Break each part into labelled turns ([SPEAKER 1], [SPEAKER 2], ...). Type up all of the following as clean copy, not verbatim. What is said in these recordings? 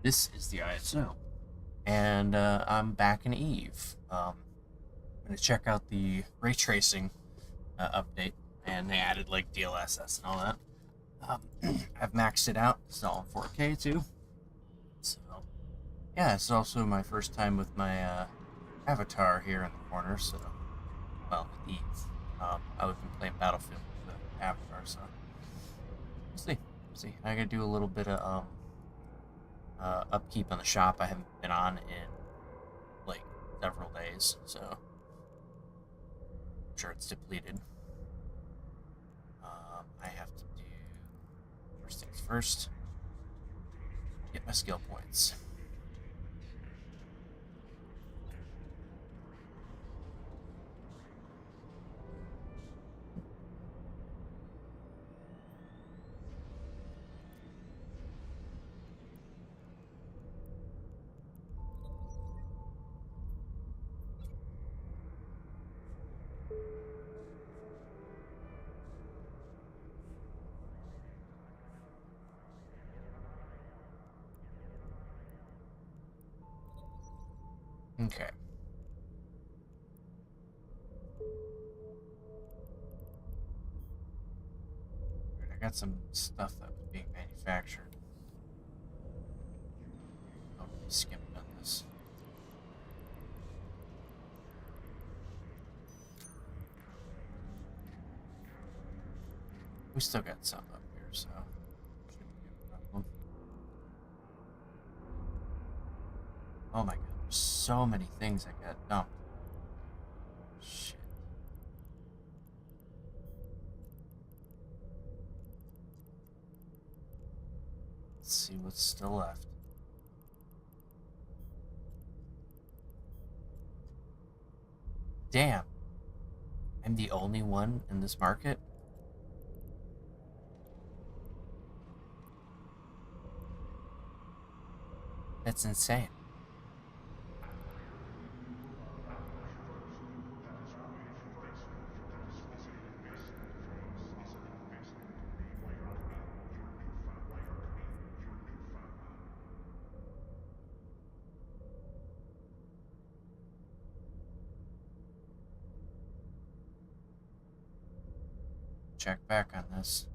[SPEAKER 1] This is the ISO, and I'm back in Eve. I'm gonna check out the ray tracing update, and they added like DLSS and all that. I've maxed it out. It's all in 4K too. So yeah, it's also my first time with my avatar here in the corner. So well, with Eve. I've been playing Battlefield with the avatar, so we'll see. I gotta do a little bit of upkeep on the shop. I haven't been on in like several days, so I'm sure it's depleted. I have to do first things first. Get my skill points. Okay. I got some stuff that was being manufactured. I'll really skip on this. We still got some up here, so shouldn't be a problem. Oh my god, there's so many things that got dumped. Shit. Let's see what's still left. Damn. I'm the only one in this market? That's insane. Check back on this.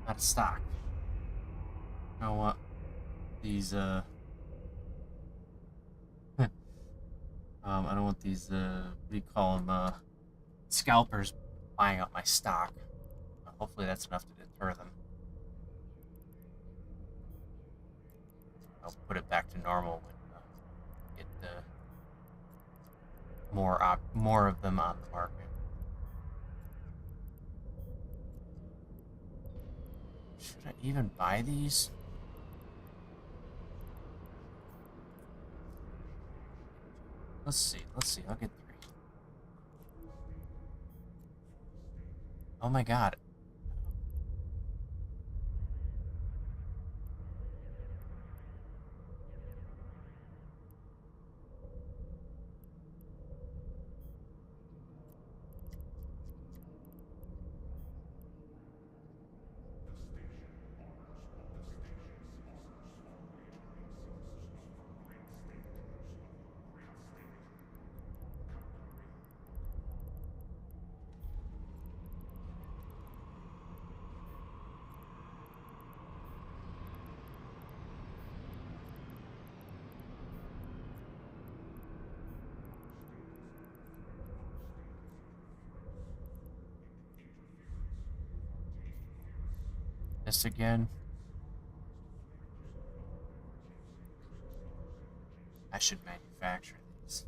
[SPEAKER 1] Out of stock. You know what? These, I don't want these, what do you call them, scalpers buying up my stock. Hopefully that's enough to deter them. I'll put it back to normal when get more of them on the market. Should I even buy these? Let's see. I'll get 3. Oh my god. This again. I should manufacture these.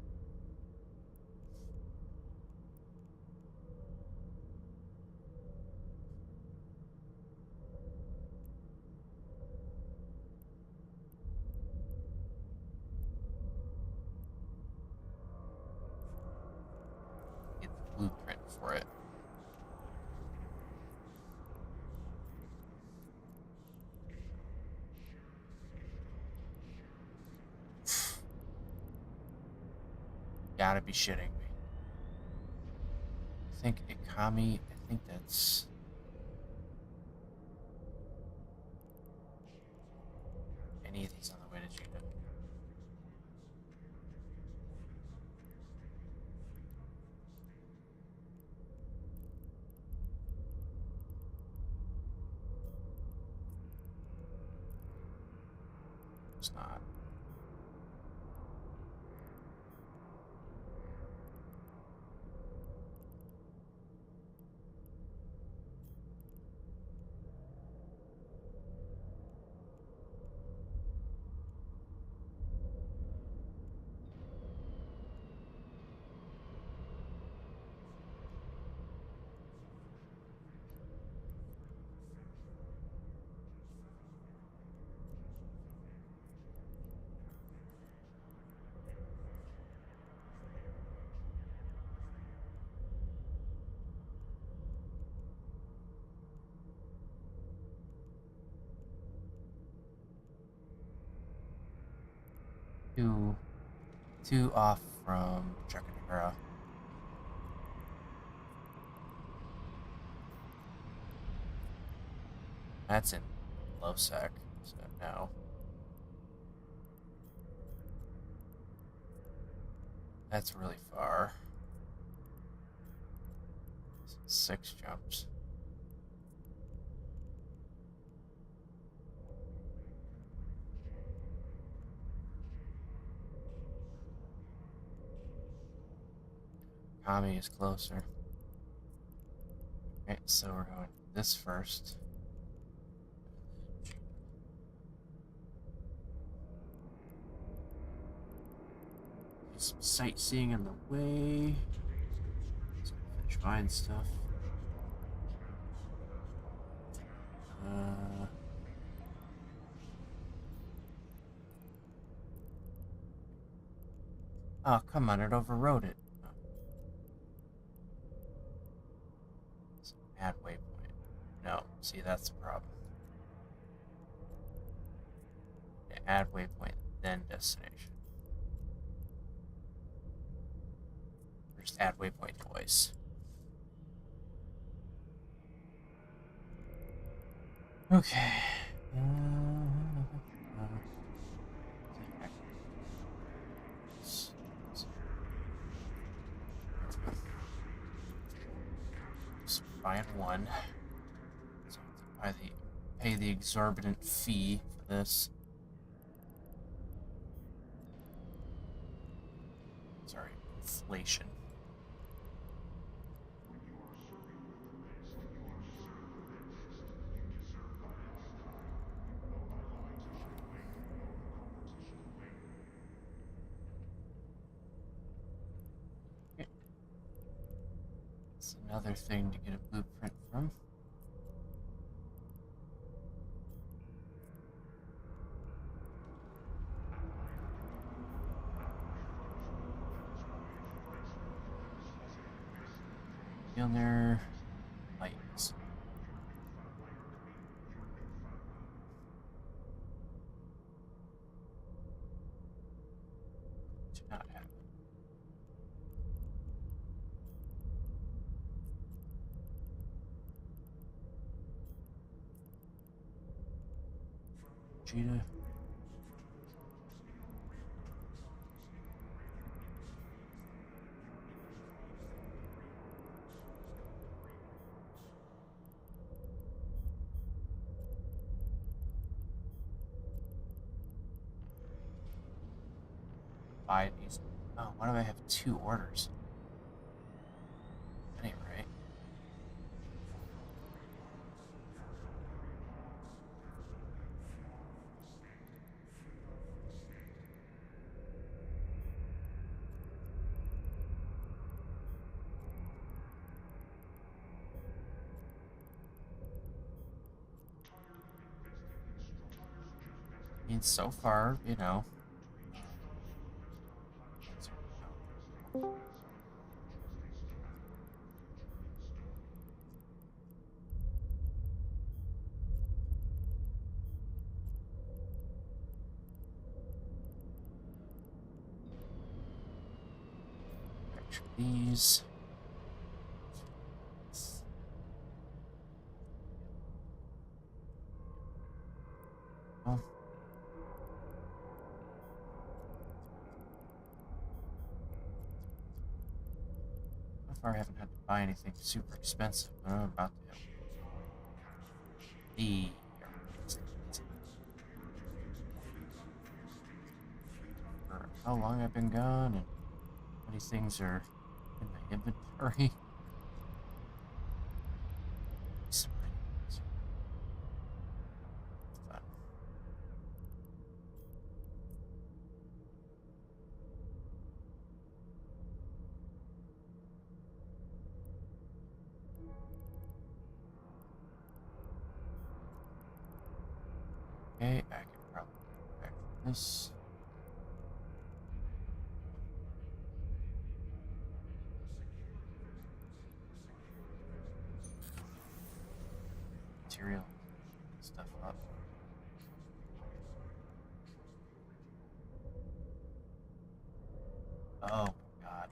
[SPEAKER 1] gotta be shitting me. I think Ikami, I think that's... any of these on the way to Judah. It's not. Two off from Chakanagura. That's in Losec, so no. That's really far. 6 jumps. Kami is closer. Okay, so we're going this first. Some sightseeing on the way. Just gonna finish buying stuff. Oh, come on, it overrode it. Oh. So add waypoint. No, see, that's the problem. Yeah, add waypoint, then destination. Or just add waypoint twice. Okay. Just buying one. So I have to pay the exorbitant fee for this. Sorry, inflation. It's another thing to get a blueprint from. Down there, lights. Do not have it. Cheetah. Buy these. Oh, why do I have 2 orders? That ain't right. I mean, so far, you know. these. Well, so far I haven't had to buy anything super expensive, but I'm about to. The for how long I've been gone and how many things are in my inventory. Fun. Okay, I can probably go back to this. Material stuff up. Oh god.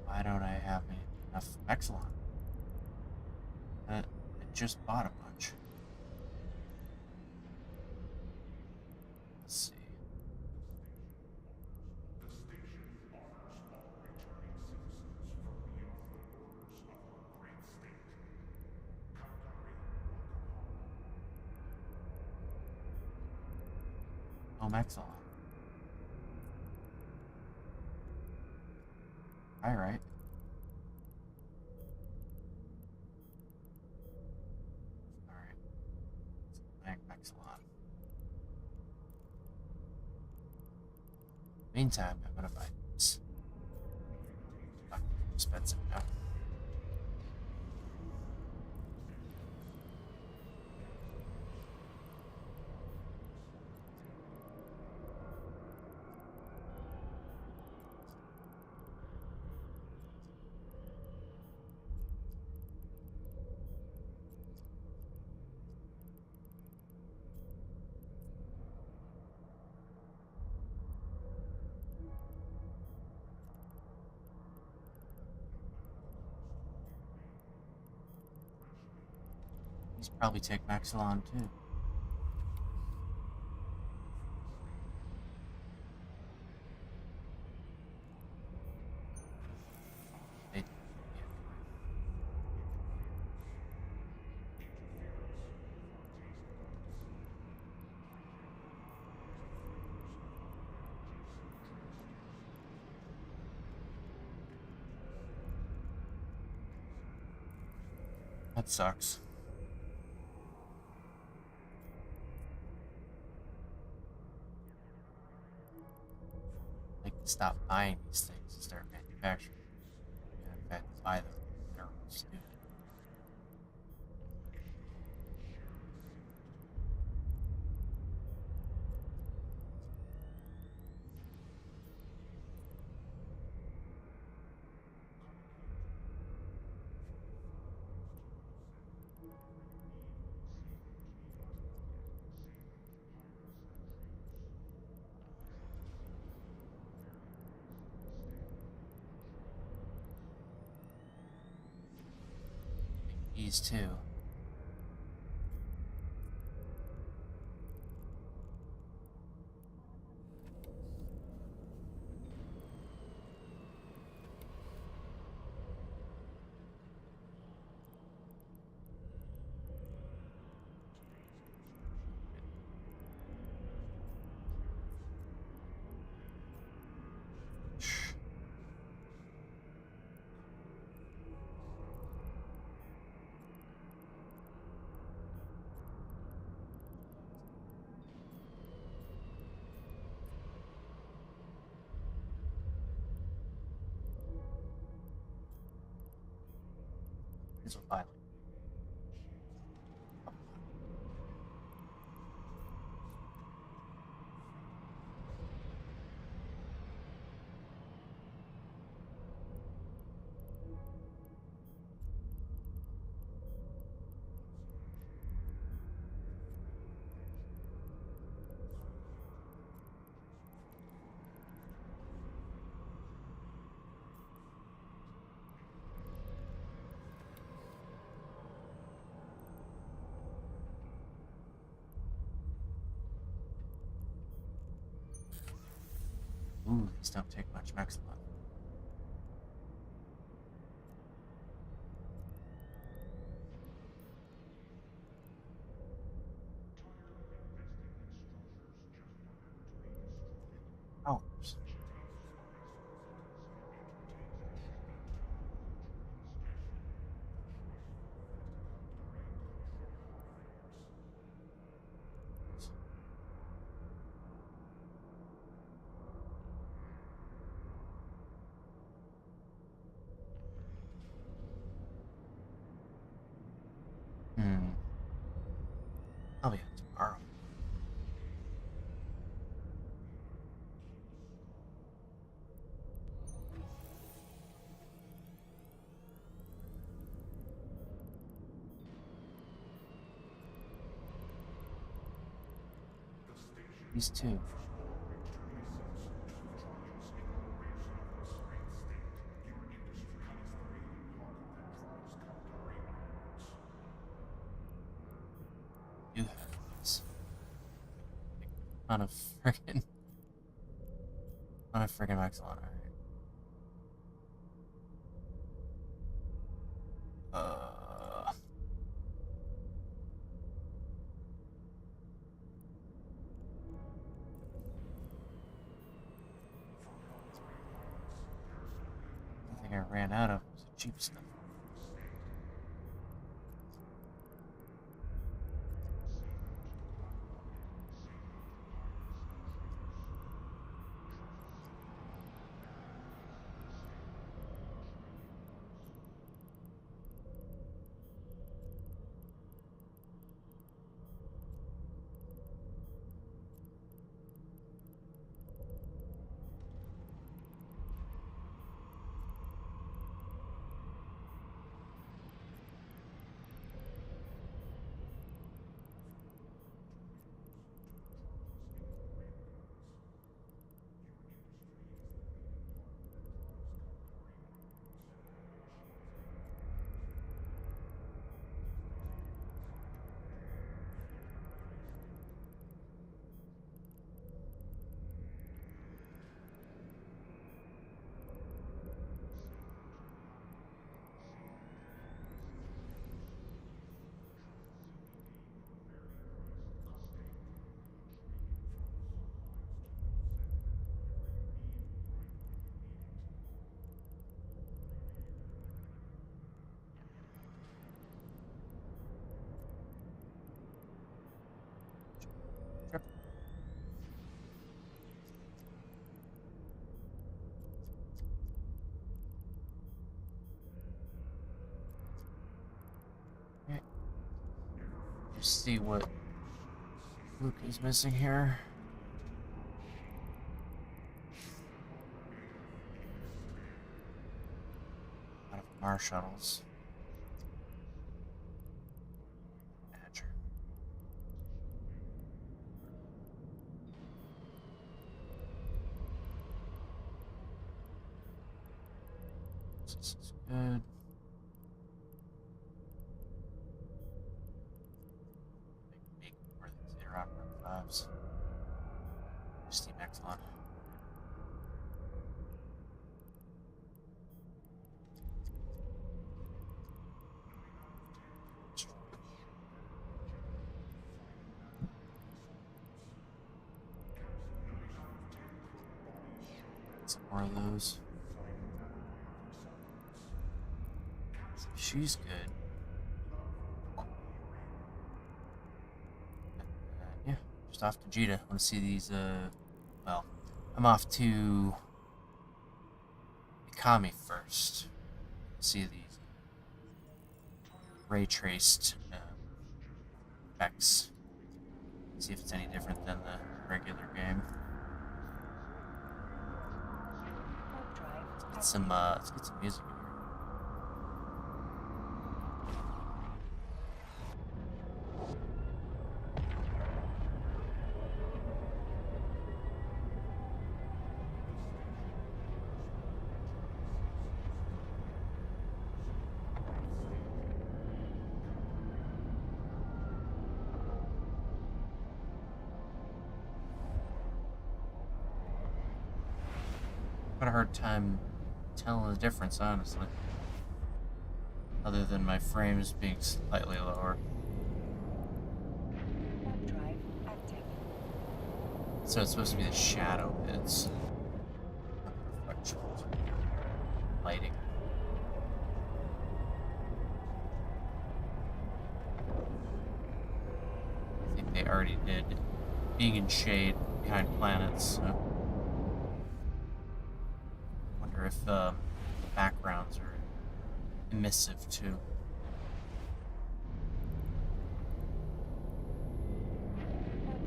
[SPEAKER 1] Why don't I have enough Exelon? I just bought a bunch. Let's see. Oh, Exelon. Alright. Alright. Thank Exelon. Meantime, I'm gonna buy this. Fucking expensive now. These probably take Maxilon too. They do. Yeah. That sucks. They can stop buying these things and start manufacturing. And in fact, buy them. They're stupid. These too. Here's a pilot. Ooh, these don't take much Mexilon. Hours. I'll be out tomorrow. These two. You have these. On a friggin' Mexilon, alright. I think I ran out of cheap stuff. See what Luke is missing here. Out of Mars shuttles. Badger. This is good. Steam Exelon. Some more of those. She's good. Yeah, just off to Jita. I want to see these, well, I'm off to Ikami first. See these ray traced effects. See if it's any different than the regular game. Let's get some music in here. Got a hard time telling the difference, honestly. Other than my frames being slightly lower.
[SPEAKER 2] Drive active.
[SPEAKER 1] So it's supposed to be the shadow bits. Not the reflections. Lighting. I think they already did being in shade behind planets, so. Wonder if the backgrounds are emissive too.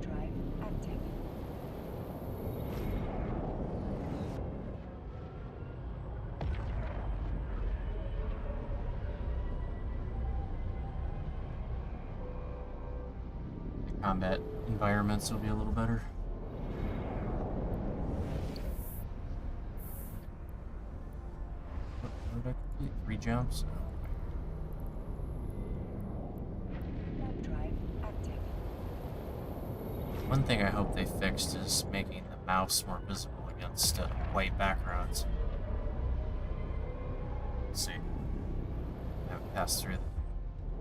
[SPEAKER 2] Drive active.
[SPEAKER 1] The combat environments will be a little better. What did I complete? 3 jumps?
[SPEAKER 2] Drive active.
[SPEAKER 1] One thing I hope they fixed is making the mouse more visible against white backgrounds. Let's see. I haven't passed through.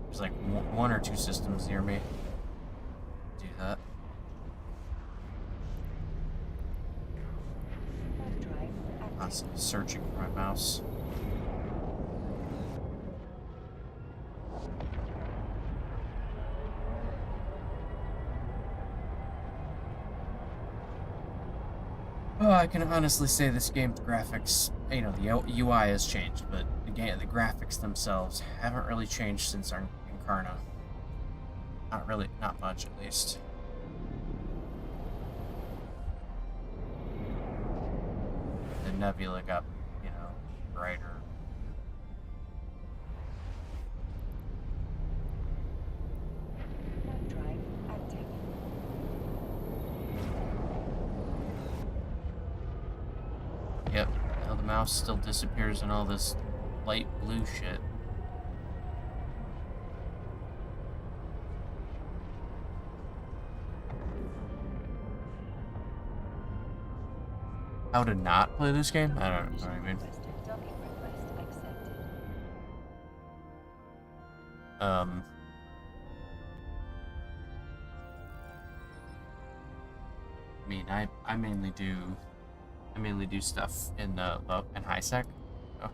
[SPEAKER 1] There's like 1 or 2 systems near me. Do that.
[SPEAKER 2] Drive active.
[SPEAKER 1] Constantly searching for my mouse. Oh, I can honestly say this game's graphics, you know, the UI has changed, but the graphics themselves haven't really changed since Incarna. Not really, not much at least. The nebula got, you know, brighter.
[SPEAKER 2] Drive active.
[SPEAKER 1] Yep, now the mouse still disappears in all this light blue shit. How to not play this game? I don't know what I mean.
[SPEAKER 2] Docking request accepted.
[SPEAKER 1] I mean, I mainly do stuff in in high sec. Oh.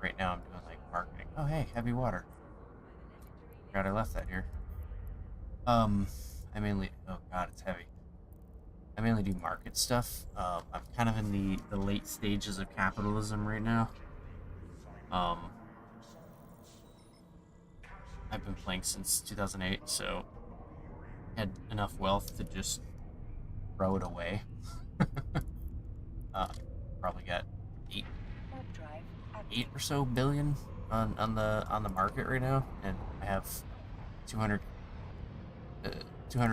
[SPEAKER 1] Right now I'm doing like marketing. Oh hey, heavy water. God, I left that here. I mainly, oh god, it's heavy. I mainly do market stuff. I'm kind of in the late stages of capitalism right now. I've been playing since 2008, so had enough wealth to just throw it away. Probably got eight or so billion on the market right now, and I have 200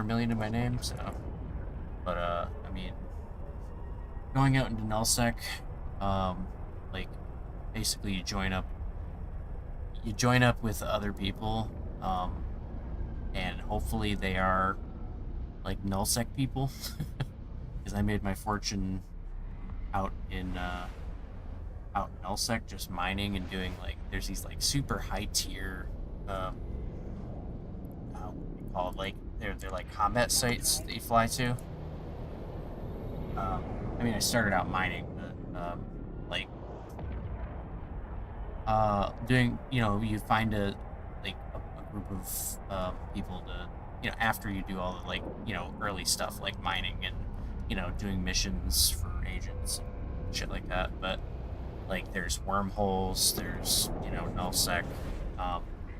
[SPEAKER 1] million in my name. So, but I mean, going out into nullsec, like basically you join up with other people, and hopefully they are like nullsec people, because I made my fortune out in nullsec just mining and doing like, there's these like super high tier what do you call it, like they're like combat sites that you fly to. I mean, I started out mining, but like doing, you know, you find a group of people to, you know, after you do all the, like, you know, early stuff like mining and, you know, doing missions for agents and shit like that. But like there's wormholes, there's, you know, nullsec.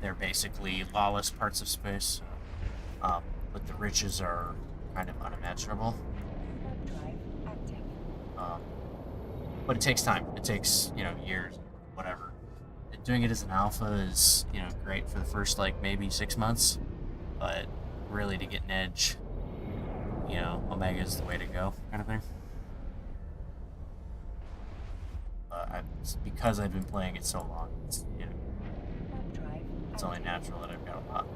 [SPEAKER 1] They're basically lawless parts of space, but the riches are kind of unimaginable. But it takes time. It takes, you know, years, whatever. Doing it as an alpha is, you know, great for the first like maybe 6 months, but really to get an edge, you know, Omega is the way to go, kind of thing. Because I've been playing it so long, it's, you know, it's only natural that I've got a lot.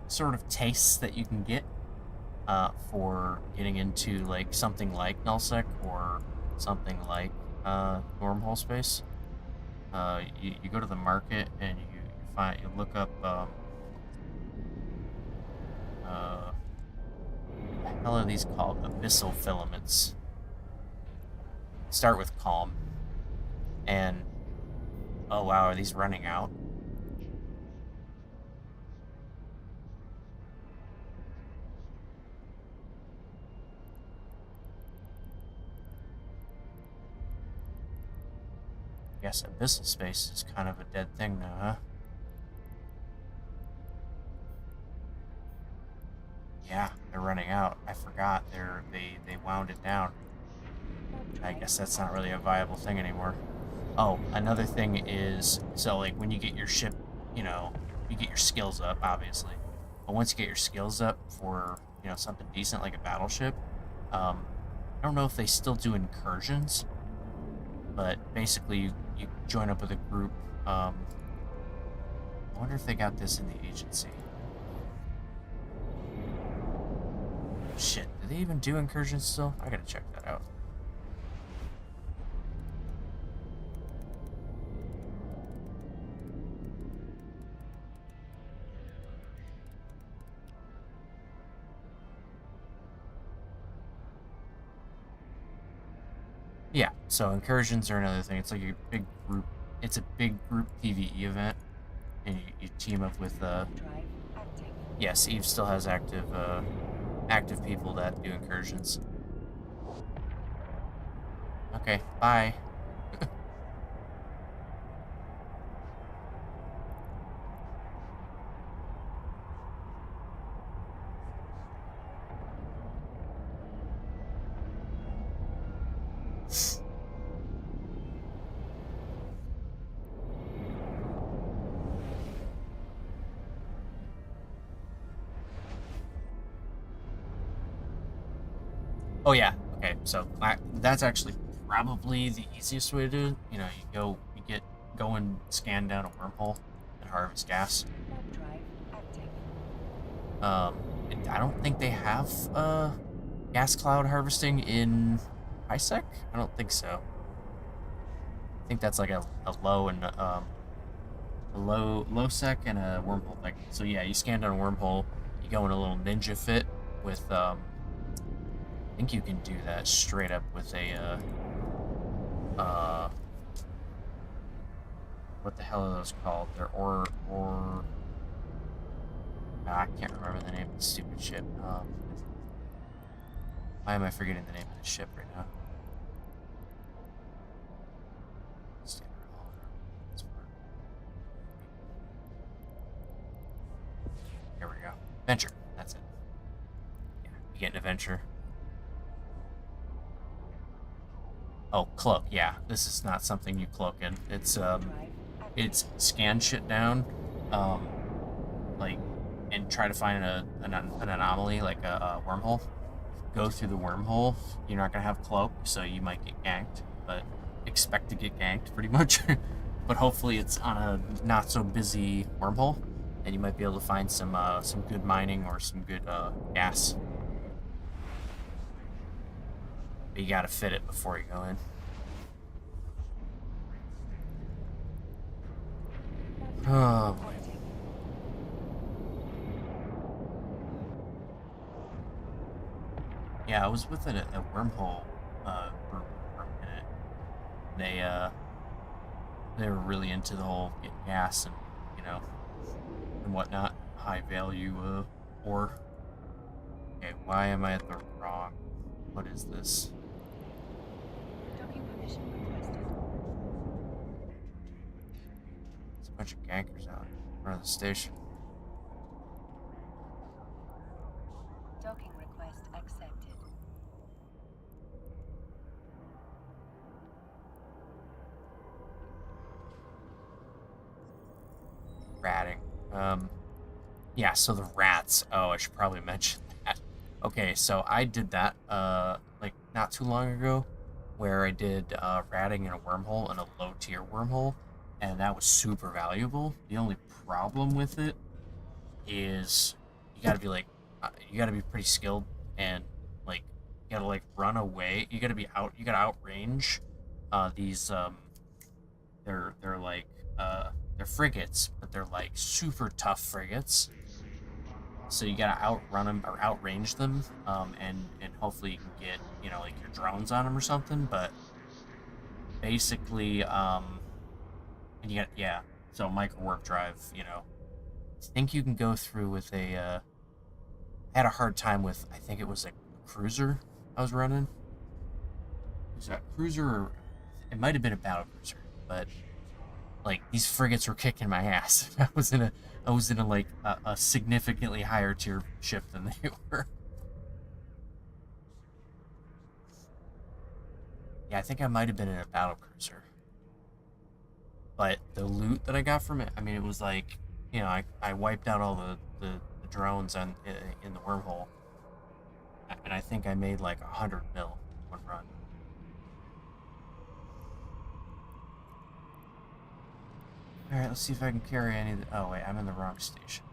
[SPEAKER 1] sort of tastes that you can get for getting into like something like nullsec or something like wormhole space. You go to the market and you look up what the hell are these called? Abyssal filaments. Start with calm. And oh wow, are these running out? Guess abyssal space is kind of a dead thing now, huh? Yeah, they're running out. I forgot they wound it down. I guess that's not really a viable thing anymore. Oh, another thing is, so like when you get your ship, you know, you get your skills up, obviously. But once you get your skills up for, you know, something decent like a battleship, I don't know if they still do incursions, but basically you join up with a group. I wonder if they got this in the agency. Shit, do they even do incursions still? I gotta check that out. Yeah, so incursions are another thing. It's like a big group. It's a big group PvE event, and you team up with.
[SPEAKER 2] Drive active.
[SPEAKER 1] Yes, Eve still has active people that do incursions. Okay, bye. Oh yeah. Okay, so that's actually probably the easiest way to do it. You know, go and scan down a wormhole and harvest gas.
[SPEAKER 2] Drive active.
[SPEAKER 1] And I don't think they have gas cloud harvesting in HiSec. I don't think so. I think that's like a low and a low sec and a wormhole thing. So yeah, you scan down a wormhole. You go in a little ninja fit with I think you can do that straight up with a what the hell are those called? They're I can't remember the name of the stupid ship. Why am I forgetting the name of the ship right now? Here we go. Venture. That's it. Yeah, you get an adventure. Oh, cloak. Yeah, this is not something you cloak in. It's scan shit down, like, and try to find an anomaly like a wormhole. Go through the wormhole. You're not gonna have cloak, so you might get ganked, but expect to get ganked pretty much. But hopefully it's on a not so busy wormhole, and you might be able to find some good mining or some good gas. But you gotta fit it before you go in. Oh boy. Yeah, I was with a wormhole group for a minute. They were really into the whole getting gas and, you know, and whatnot. High value ore. Okay, why am I at the wrong? What is this?
[SPEAKER 2] Docking permission requested.
[SPEAKER 1] There's a bunch of gankers out in front of the station.
[SPEAKER 2] Docking request accepted.
[SPEAKER 1] Ratting. Yeah, so the rats. Oh, I should probably mention that. Okay, so I did that, like, not too long ago, where I did, ratting in a wormhole, in a low-tier wormhole, and that was super valuable. The only problem with it is you gotta be like, you gotta be pretty skilled, and like you gotta like run away. You gotta be out. You gotta outrange these they're like they're frigates, but they're like super tough frigates. So you gotta outrun them or outrange them, and hopefully you can get like your drones on them or something. But basically, and you got yeah. So micro warp drive, I think you can go through with a. I had a hard time with. I think it was a cruiser I was running. Was that cruiser or it might have been a battle cruiser, but like these frigates were kicking my ass. I was in a like a significantly higher tier ship than they were. Yeah, I think I might have been in a battle cruiser. But the loot that I got from it, I mean, it was like, I wiped out all the drones in the wormhole, and I think I made like 100 mil one run. All right, let's see if I can carry any of the. Oh wait, I'm in the wrong station.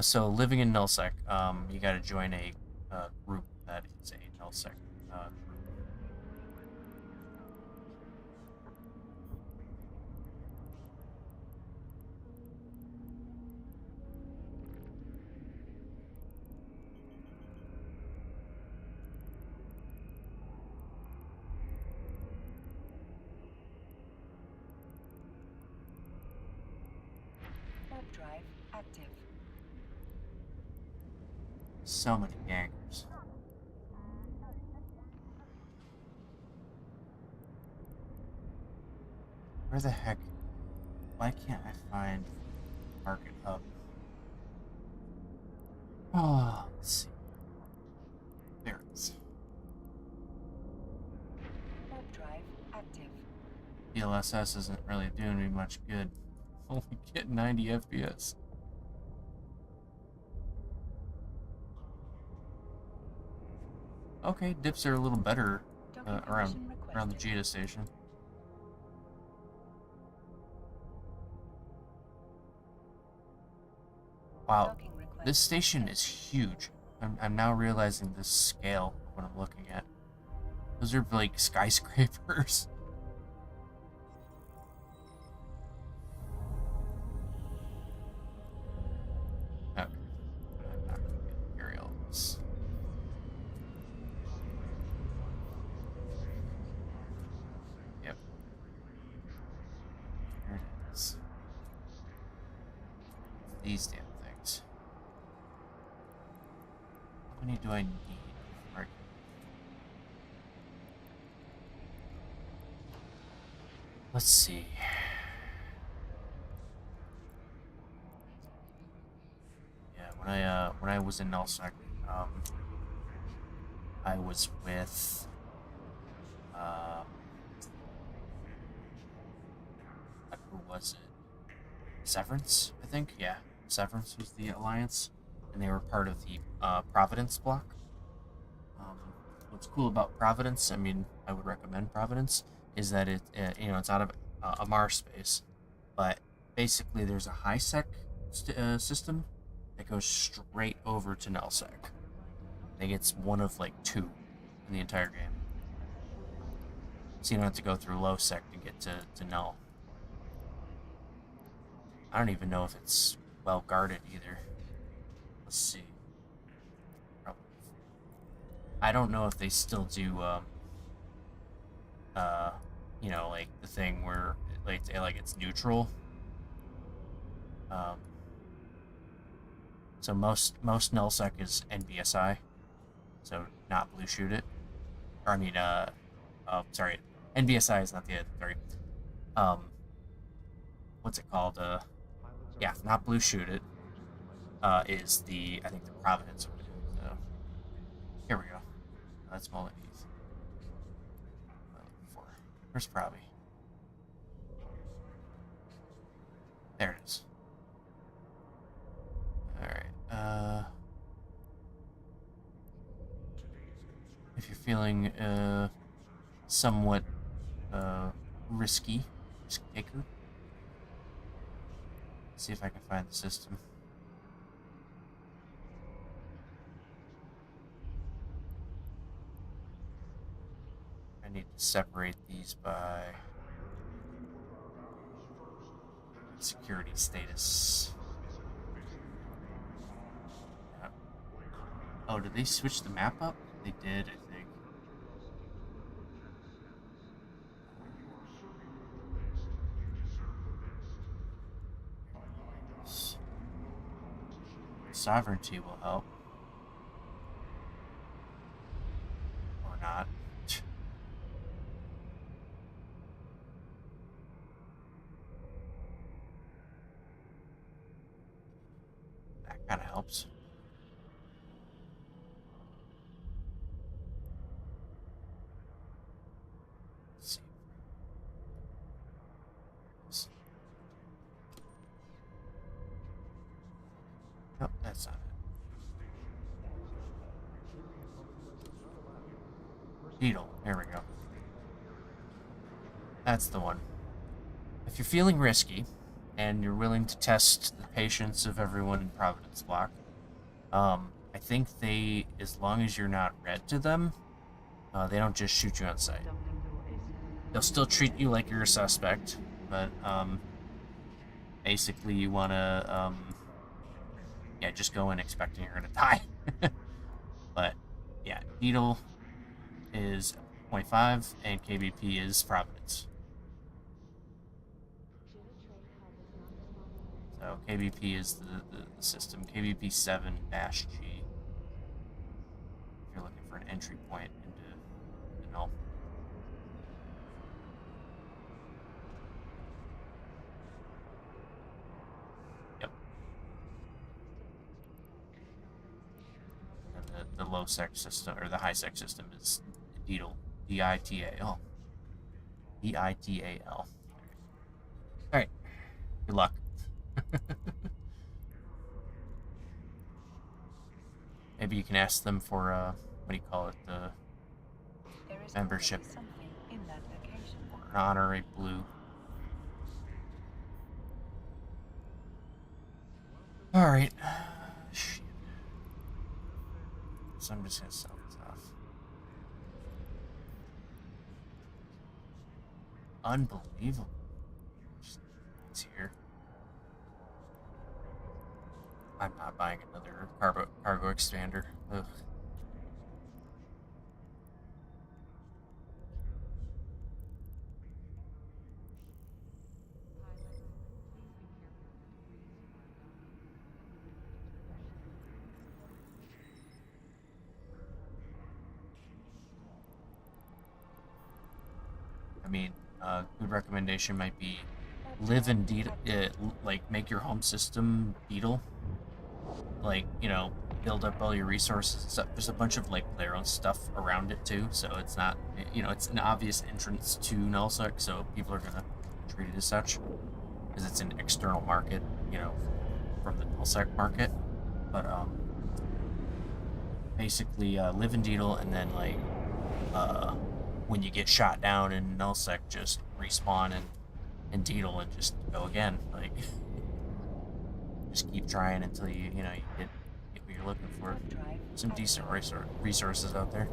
[SPEAKER 1] So living in Nullsec, you got to join a group that is a Nullsec group.
[SPEAKER 2] Warp drive active.
[SPEAKER 1] So many gangers. Where the heck? Why can't I find Market Hub? Oh, let's see. There it is.
[SPEAKER 2] Warp drive active.
[SPEAKER 1] DLSS isn't really doing me much good. Only get 90 FPS. Okay, dips are a little better around the Jita station. Wow, this station is huge. I'm now realizing the scale of what I'm looking at. Those are like skyscrapers. Okay, I'm not gonna get aerials. Yep. There it is. These damn things. How many do I need? Right. Let's see. Yeah, when I was in Nullsec, I was with who was it? Severance, I think. Yeah, Severance was the alliance, and they were part of the Providence block. What's cool about Providence? I mean, I would recommend Providence. Is that it's out of a Mars space, but basically there's a high sec system that goes straight over to nullsec. I think it's one of like two in the entire game, so you don't have to go through low sec to get to null. I don't even know if it's well guarded either. Let's see. Probably. I don't know if they still do like the thing where like it's neutral. So most nullsec is NBSI, so not blue shoot it. Or I mean, sorry, NBSI is not the sorry. What's it called? Yeah, not blue shoot it. Is I think the Providence one. So here we go. That's Mulline's. Where's Proby? There it is. Alright, if you're feeling, somewhat, risk taker. See if I can find the system. I need to separate these by security status. Yeah. Oh, did they switch the map up? They did, I think. Sovereignty will help. Or not. That kind of helps. Let's see. Nope, that's not it. Beetle. There we go. That's the one. If you're feeling risky, and you're willing to test the patience of everyone in Providence Block, I think as long as you're not red to them, they don't just shoot you on sight. They'll still treat you like you're a suspect, but basically you want to, just go in expecting you're going to die. But, yeah, Beetle is 0.5, and KBP is Providence. So KBP is the system. KBP 7-G. If you're looking for an entry point into the null. Yep. And the low sec system, or the high sec system, is Dital. D-I-T-A-L. D-I-T-A-L. Alright. Good luck. Maybe you can ask them for, what do you call it, the membership.
[SPEAKER 2] In that location.
[SPEAKER 1] Or an honorary blue. Alright. Shit. So I'm just gonna sell this off. Unbelievable. It's here. I'm not buying another cargo expander. Ugh. I mean, a good recommendation might be live in like make your home system Beetle. Like, build up all your resources and stuff. There's a bunch of like player owned stuff around it too, so it's not, it's an obvious entrance to nullsec, so people are gonna treat it as such because it's an external market, from the nullsec market. But basically, live in Beetle, and then like when you get shot down in nullsec, just respawn in Beetle and just go again. Like. Just keep trying until you get what you're looking for. Some decent resources out there.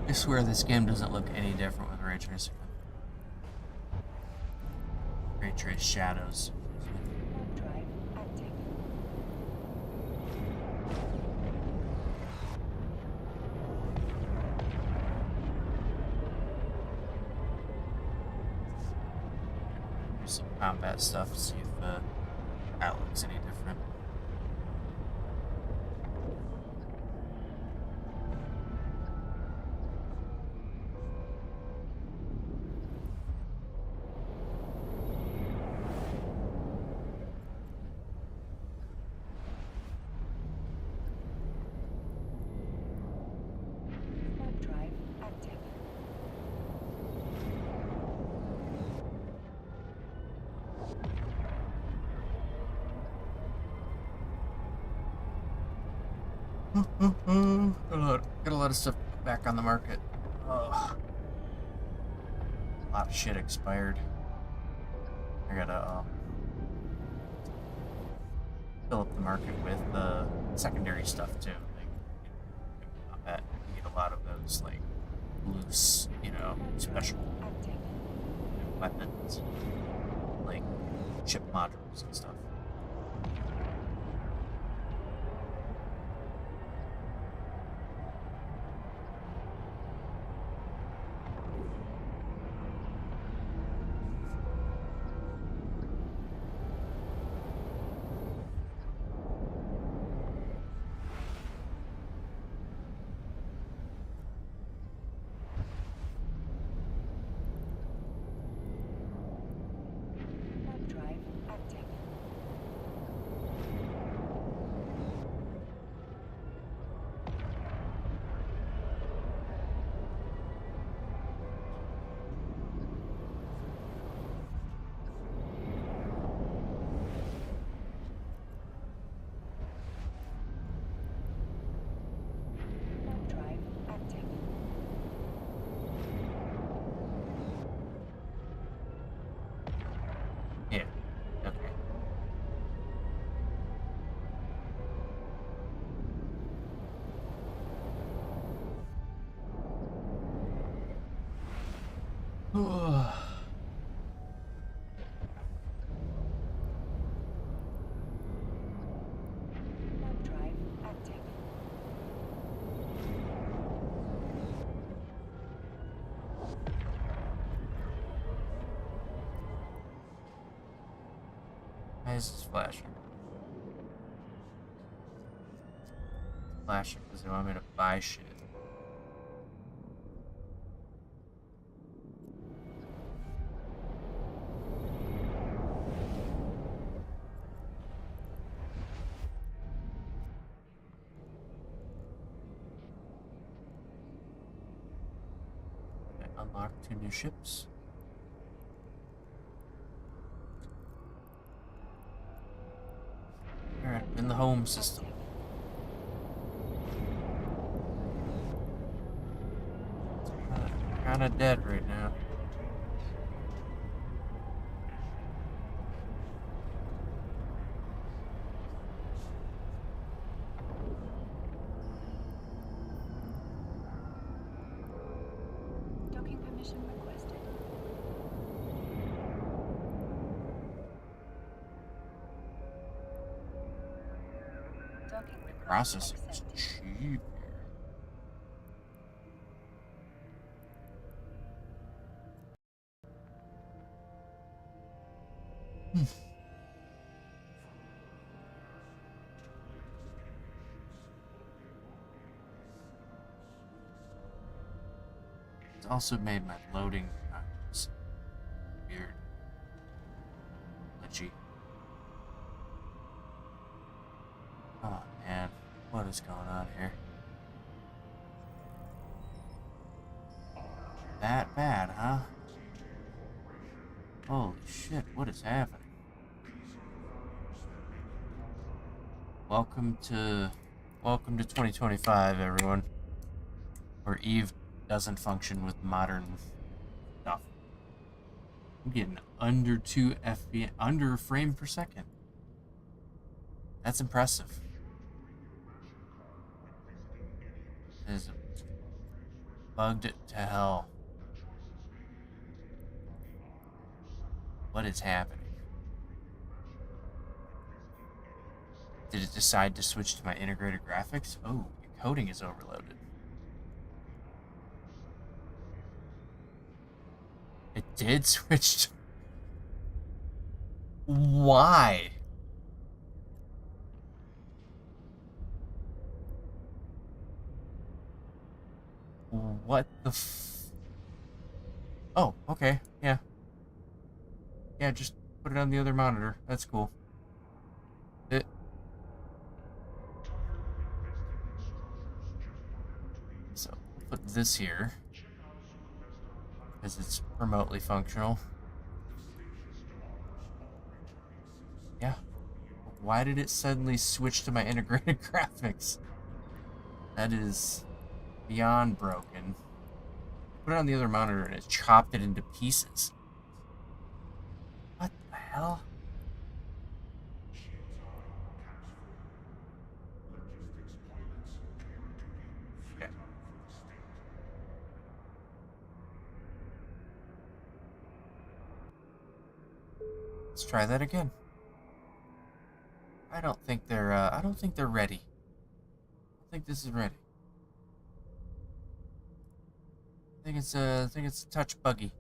[SPEAKER 1] I swear this game doesn't look any different with Raytracing. Raytrace shadows.
[SPEAKER 2] Drive active.
[SPEAKER 1] some combat stuff, see if that looks any different.
[SPEAKER 2] Warp drive active.
[SPEAKER 1] Got a lot of stuff back on the market. Ugh. A lot of shit expired. I gotta fill up the market with secondary stuff too. Like, you get a lot of those like loose, special
[SPEAKER 2] Active.
[SPEAKER 1] weapons, like chip modules and stuff.
[SPEAKER 2] Warp drive active. Warp drive active.
[SPEAKER 1] Yeah. Okay.
[SPEAKER 2] Warp drive active.
[SPEAKER 1] Why is this flashing? Flashing because they want me to buy shit. I unlocked 2 new ships. Alright, in the home system. Kinda dead right now.
[SPEAKER 2] Docking permission requested. Docking request
[SPEAKER 1] Processing is
[SPEAKER 2] accepted.
[SPEAKER 1] cheap. It's also made my loading times weird. Glitchy. Oh man, what is going on here? That bad, huh? Holy shit, what is happening? Welcome to 2025, everyone. Where Eve doesn't function with modern stuff. I'm getting under 2 FPS, under a frame per second. That's impressive. It is bugged to hell. What is happening? Did it decide to switch to my integrated graphics? Oh, coding is overloaded. It did switch. Why? What the Oh, okay. Yeah. Yeah, just put it on the other monitor. That's cool. It... So, we'll put this here. Because it's remotely functional. Yeah. Why did it suddenly switch to my integrated graphics? That is beyond broken. Put it on the other monitor and it chopped it into pieces. What the hell? Okay. Let's try that again. I don't think they're ready. I don't think this is ready. I think it's a touch buggy.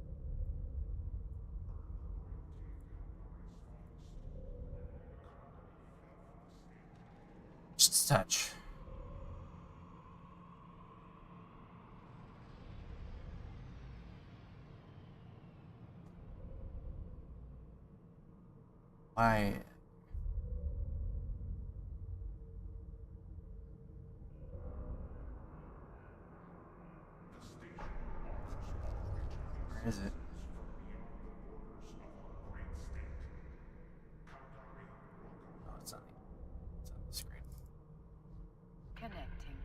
[SPEAKER 1] Just a touch. Why? Where is it? Oh, it's on the screen.
[SPEAKER 2] Connecting.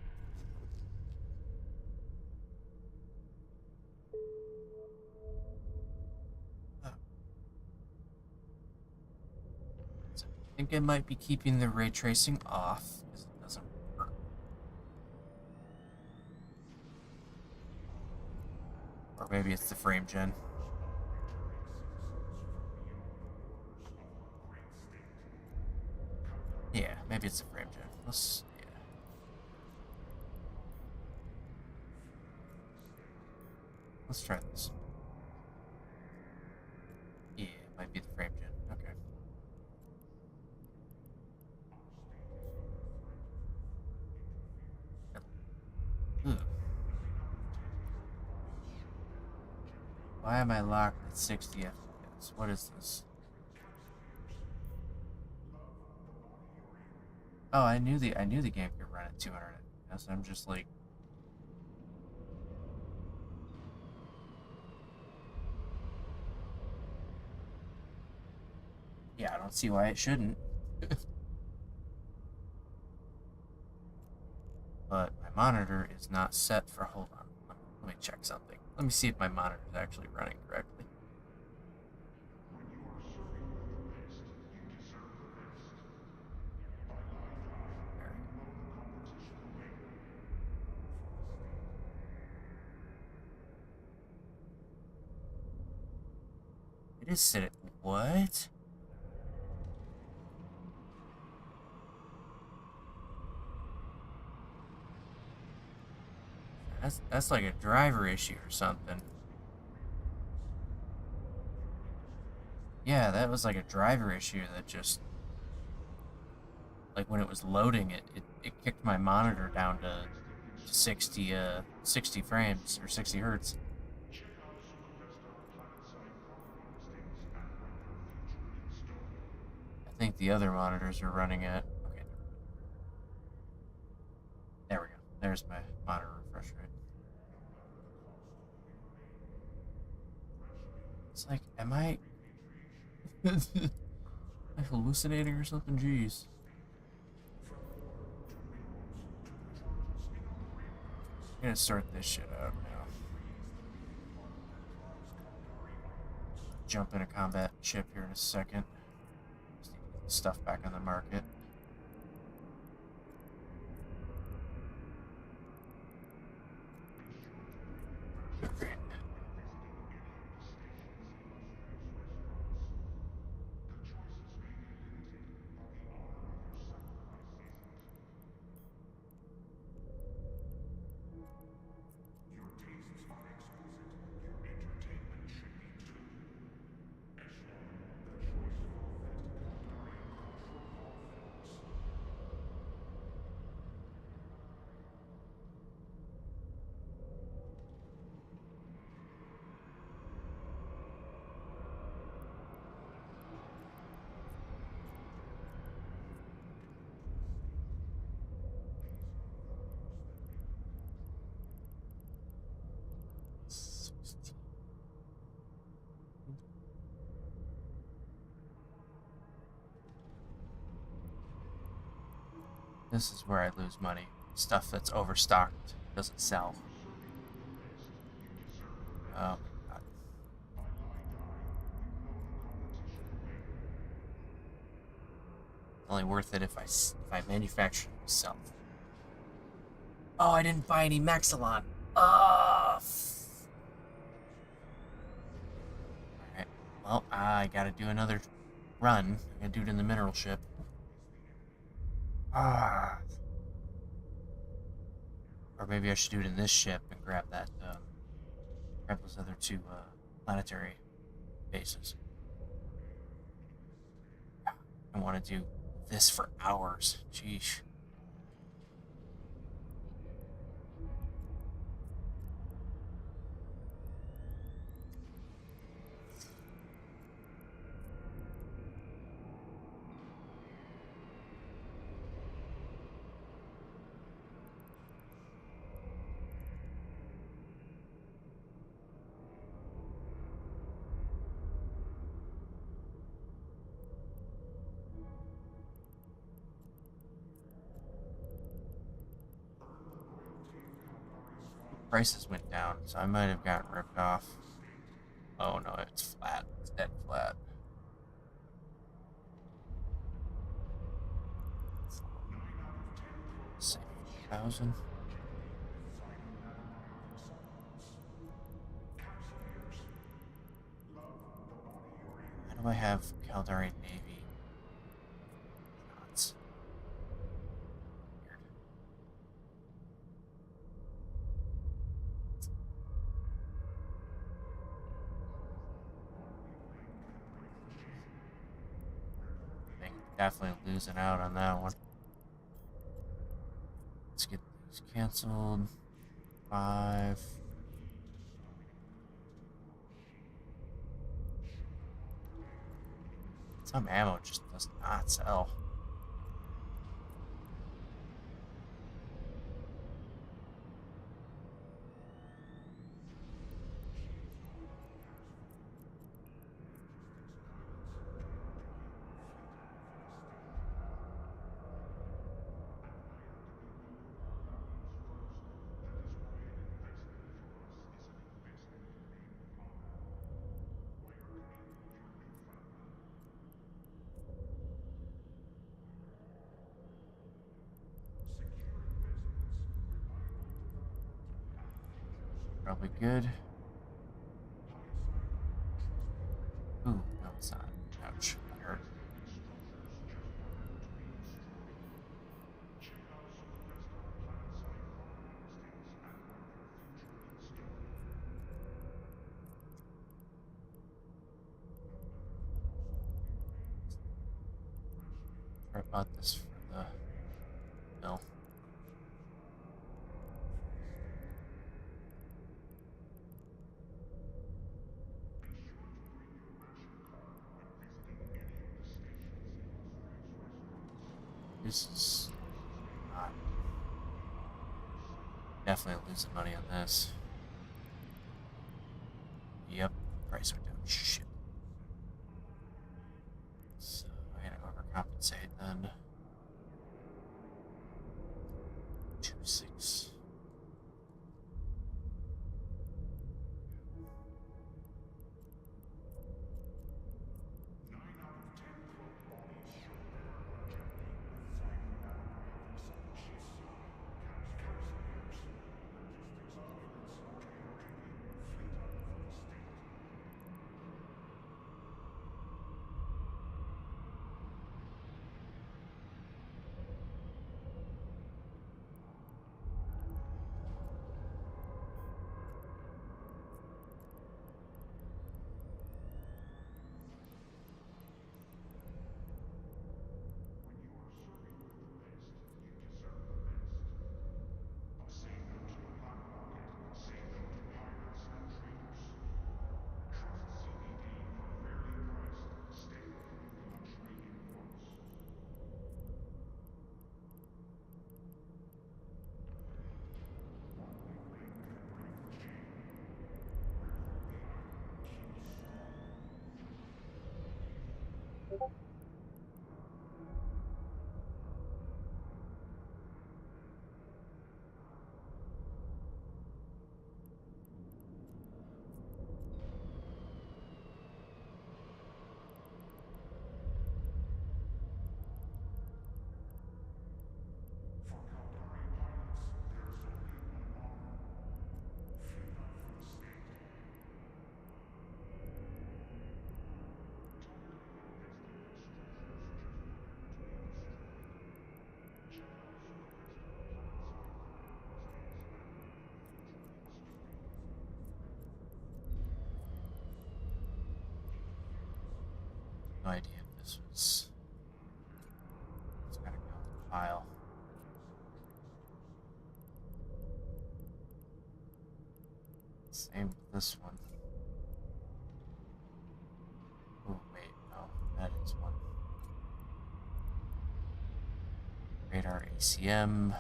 [SPEAKER 1] Oh. So I think I might be keeping the ray tracing off because it doesn't work. Or maybe it's the frame gen. Yeah, maybe it's the frame gen. Yeah. Let's try this. Yeah, it might be the frame gen. Okay. Ugh. Why am I locked at 60 FPS? What is this? Oh, I knew the game could run at 200 FPS. I'm just like, yeah, I don't see why it shouldn't. But my monitor is not set for. Hold on. Let me check something. Let me see if my monitor is actually running correctly. It is set at what? That's like a driver issue or something. Yeah, that was like a driver issue that just, like when it was loading it kicked my monitor down to 60 frames or 60 hertz. I think the other monitors are running at, okay, there we go. There's my monitor refresh rate. It's like, am I hallucinating or something? Jeez. I'm gonna sort this shit out now. Jump in a combat chip here in a second. Just need to get the stuff back on the market. Great. This is where I lose money. Stuff that's overstocked doesn't sell. Oh my god. Only worth it if I manufacture it myself. Oh, I didn't buy any Maxilon. Alright. Well, I gotta do another run. I gotta do it in the mineral ship. Ah. Or maybe I should do it in this ship and grab that, grab those other two, planetary bases. I want to do this for hours. Sheesh. Prices went down, so I might have gotten ripped off. Oh no, it's flat. It's dead flat. Say 1,000. How do I have Caldari Navy? Nuts. Weird. Thing definitely losing out on that one. Let's get these canceled. 5. Some ammo just does not sell. Probably good. Ooh, no, it's not. Ouch, that hurt. I bought this for the mill. This is not definitely losing money on this. Yep, price went down. Shit. So I gotta overcompensate then. 2.6. No idea if this was. It's gotta go in the file. Same with this one. Oh wait, no, that is one. Radar ACM.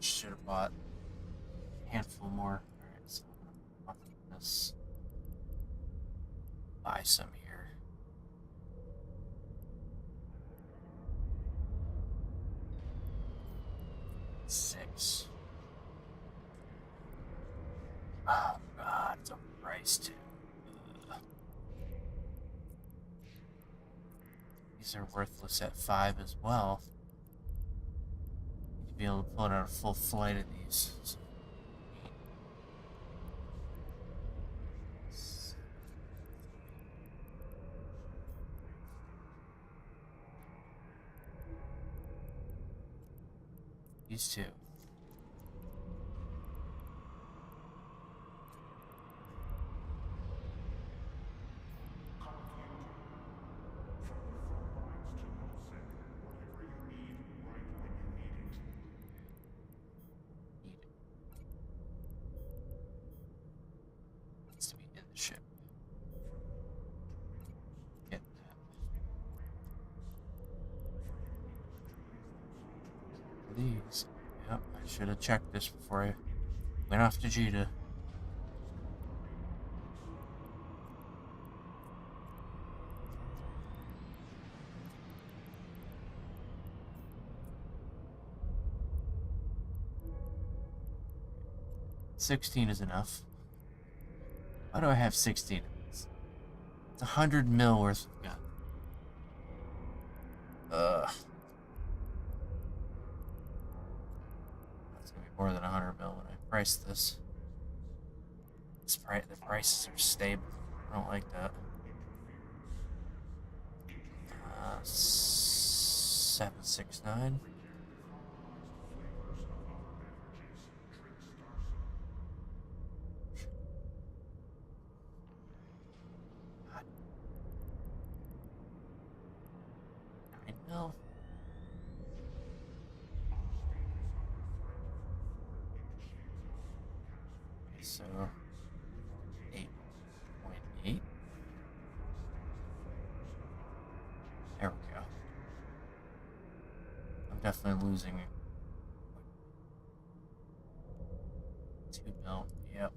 [SPEAKER 1] Should have bought a handful more. Alright, so I'm gonna this. Buy some here. Six. Oh god, it's overpriced too. Ugh. These are worthless at 5 as well. Need to be able to put out a full flight of these. So, these two. Need it. Needs to be in the ship. Get that. These. Yep, I should have checked this before I went off to Jeddah. $16 is enough. Why do I have 16 of these? It's 100 mil worth of gun. That's gonna be more than 100 mil when I price this. The prices are stable. I don't like that. 769. No. Okay, so 8.8. There we go. I'm definitely losing 2 mil. Yep.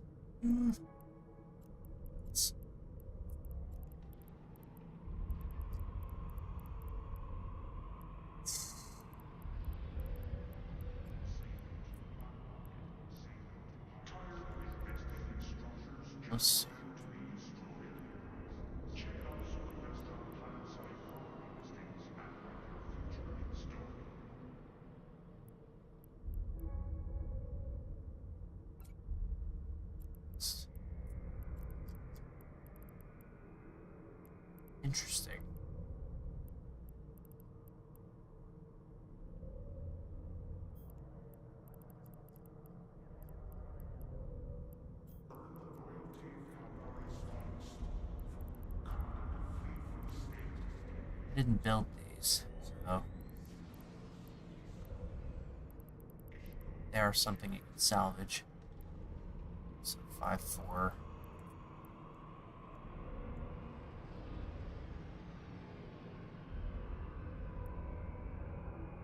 [SPEAKER 1] Let's see. Interesting. I didn't build these, so they are something you can salvage. So 5-4.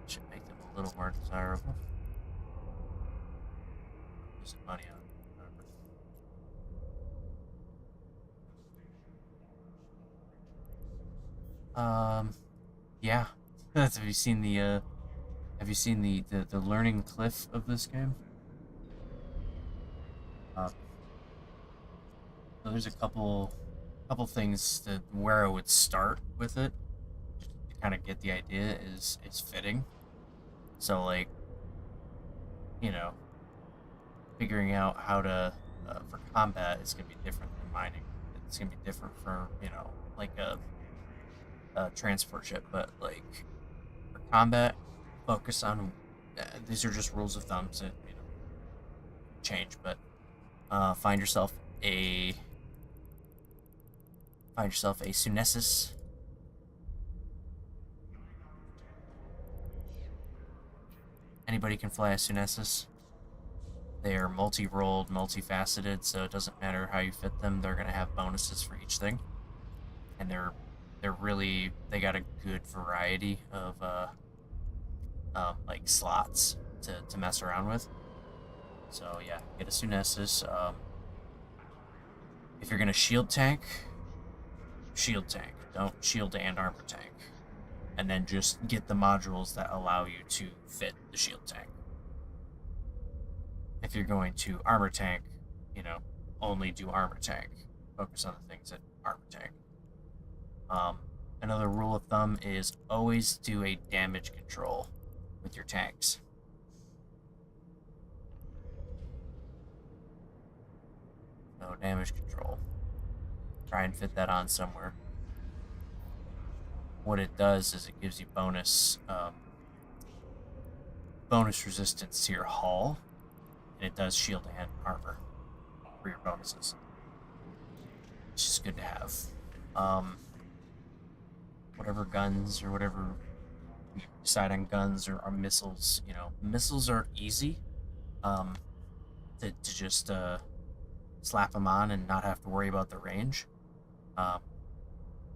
[SPEAKER 1] Should make them a little more desirable. Losing money on it. Yeah. Have you seen the the learning cliff of this game? So there's a couple things that where I would start with it to kind of get the idea is fitting. So like, you know, figuring out how to for combat is gonna be different than mining. It's gonna be different for like a transport ship, but like for combat, focus on these are just rules of thumb that change, but find yourself a Sunessus. Anybody can fly a Sunessus. They are multi-rolled, multifaceted, so it doesn't matter how you fit them. They're gonna have bonuses for each thing, and they got a good variety of like slots to mess around with. So yeah, get a Sunessus. If you're gonna shield tank. Don't shield and armor tank. And then just get the modules that allow you to fit the shield tank. If you're going to armor tank, only do armor tank. Focus on the things that armor tank. Another rule of thumb is always do a damage control with your tanks. No damage control. Try and fit that on somewhere. What it does is it gives you bonus resistance to your hull, and it does shield and armor for your bonuses. It's just good to have. Whatever guns or whatever you decide on, guns or missiles, missiles are easy to just slap them on and not have to worry about the range.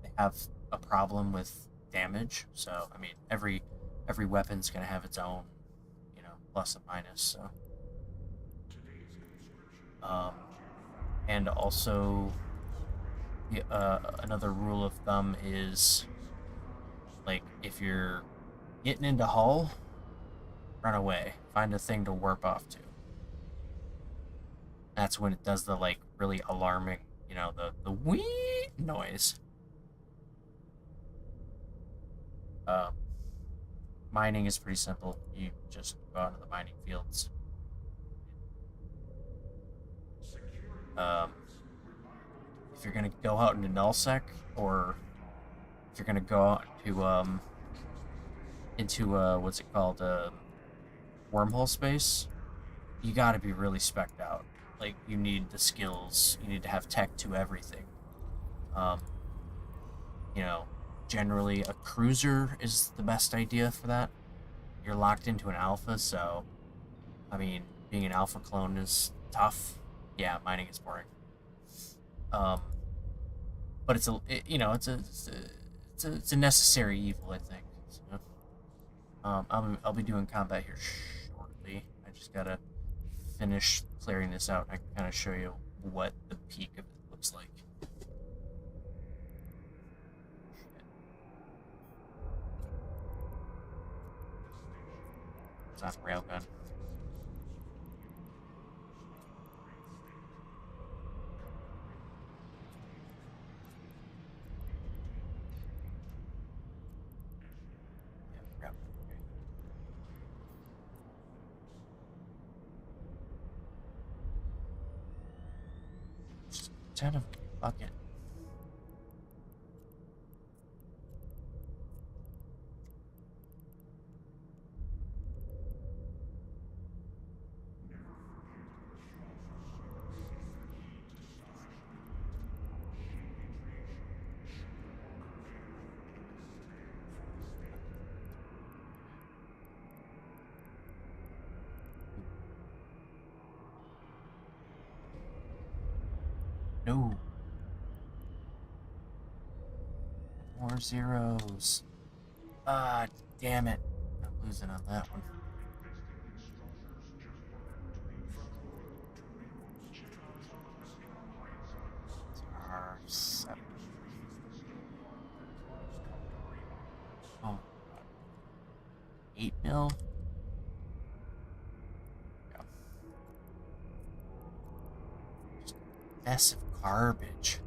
[SPEAKER 1] They have a problem with damage, so I mean every weapon's gonna have its own plus and minus. So and also another rule of thumb is like if you're getting into hull, run away, find a thing to warp off to. That's when it does the like really alarming the wee noise. Mining is pretty simple. You just go out to the mining fields. If you're gonna go out into nullsec, or if you're gonna go out to into what's it called, wormhole space, you got to be really specced out. Like you need the skills. You need to have tech to everything. Generally a cruiser is the best idea for that. You're locked into an alpha, so I mean, being an alpha clone is tough. Yeah, mining is boring. But it's a necessary evil, I think. So, I'll be doing combat here shortly. I just gotta finish clearing this out. I can kind of show you what the peak of it looks like. It's on railgun. Yeah, railgun. Okay. Just 10 of them. Fuck it. No. More zeros. Ah, damn it. I'm losing on that one. R7. Oh, 8 mil. Yeah. Just massive garbage.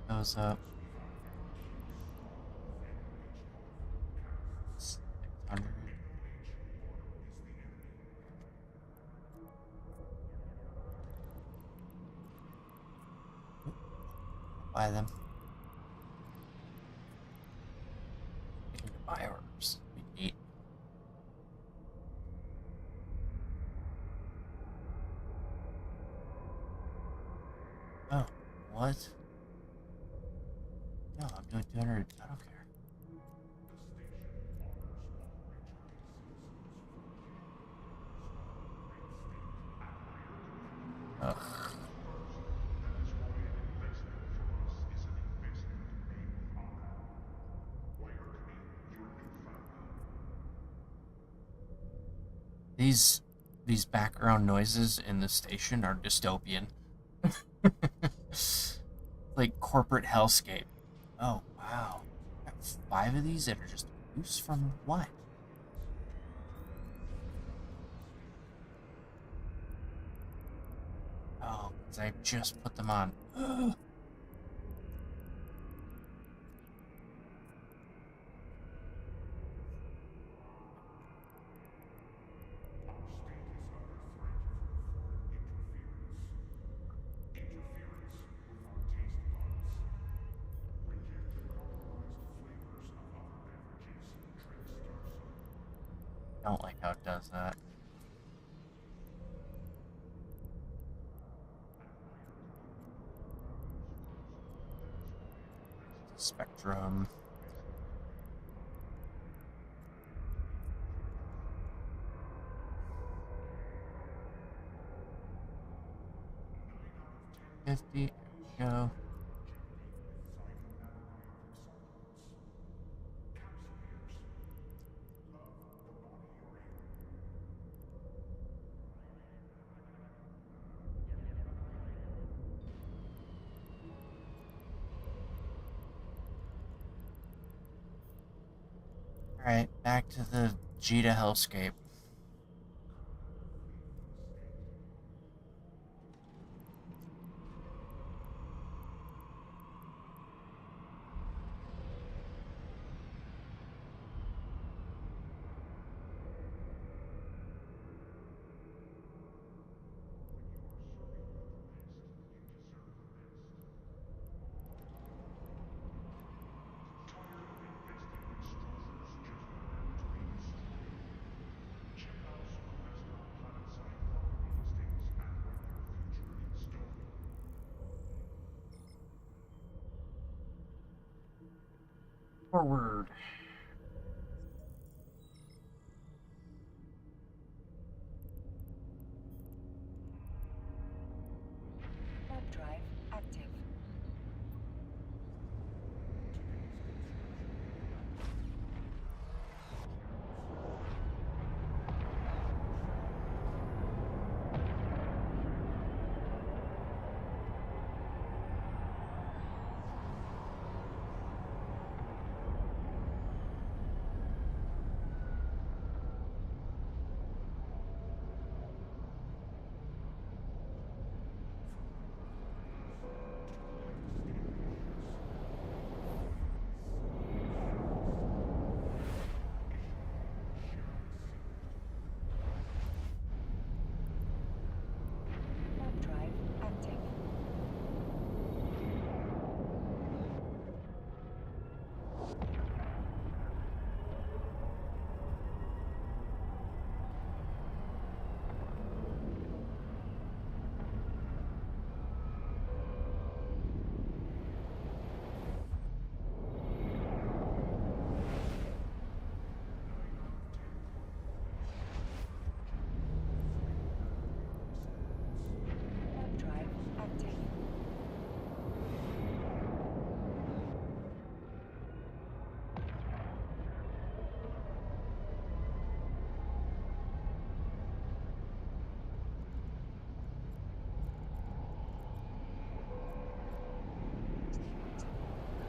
[SPEAKER 1] Goes up 600. Buy them. Getting to buy orders. We need. Oh, what? No, I'm doing 200. I don't care. Ugh. These background noises in the station are dystopian. Like corporate hellscape. Oh wow. Got 5 of these that are just loose from what? Oh, because I just put them on. Don't like how it does that. Spectrum. $50. There we go. Alright, back to the Jita hellscape. Forward.
[SPEAKER 2] Warp drive active.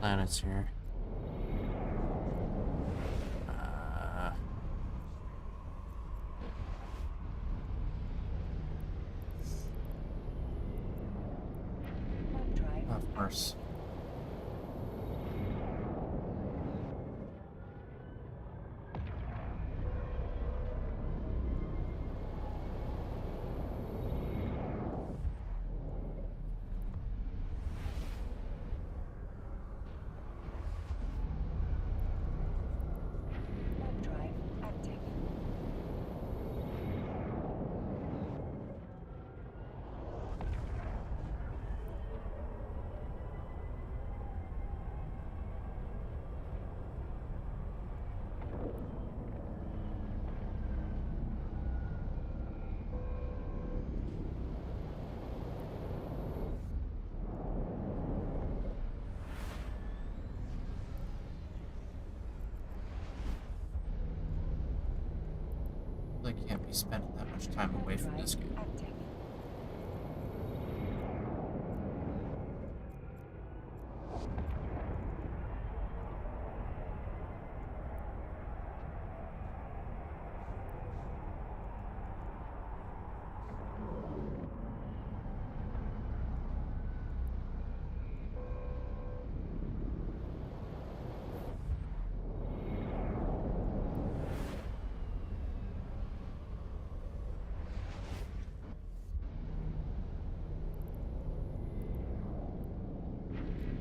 [SPEAKER 1] planets here.
[SPEAKER 2] Warp drive
[SPEAKER 1] Of course.
[SPEAKER 2] Warp drive active.
[SPEAKER 1] Really can't be spending that much time away
[SPEAKER 2] Warp
[SPEAKER 1] from
[SPEAKER 2] drive
[SPEAKER 1] this game.
[SPEAKER 2] active.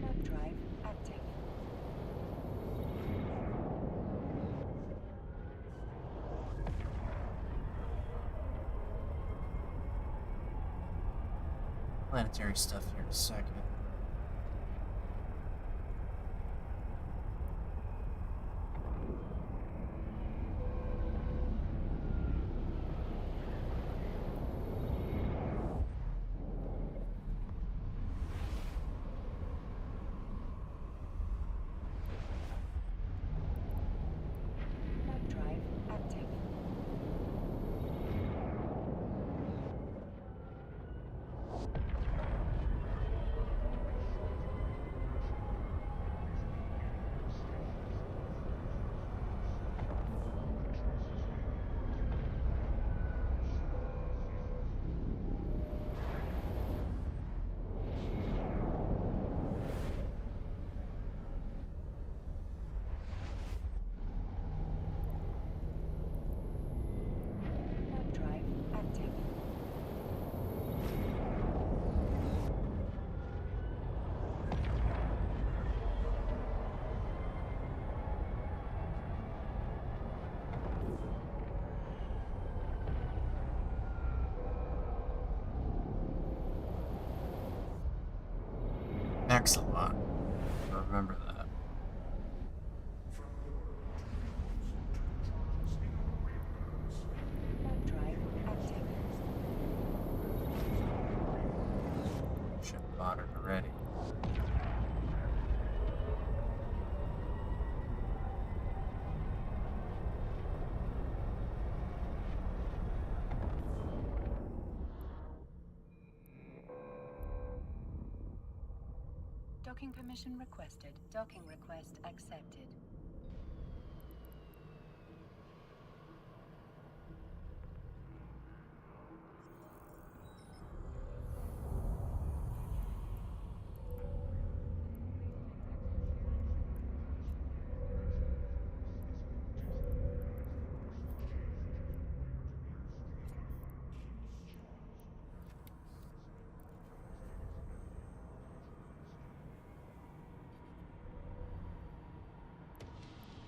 [SPEAKER 2] Warp drive active.
[SPEAKER 1] Planetary stuff here in a second.
[SPEAKER 2] Warp drive active. Warp drive active.
[SPEAKER 1] Excellent. Remember that.
[SPEAKER 2] Warp drive active.
[SPEAKER 1] Should have bought it already.
[SPEAKER 2] Docking permission requested. Docking request accepted.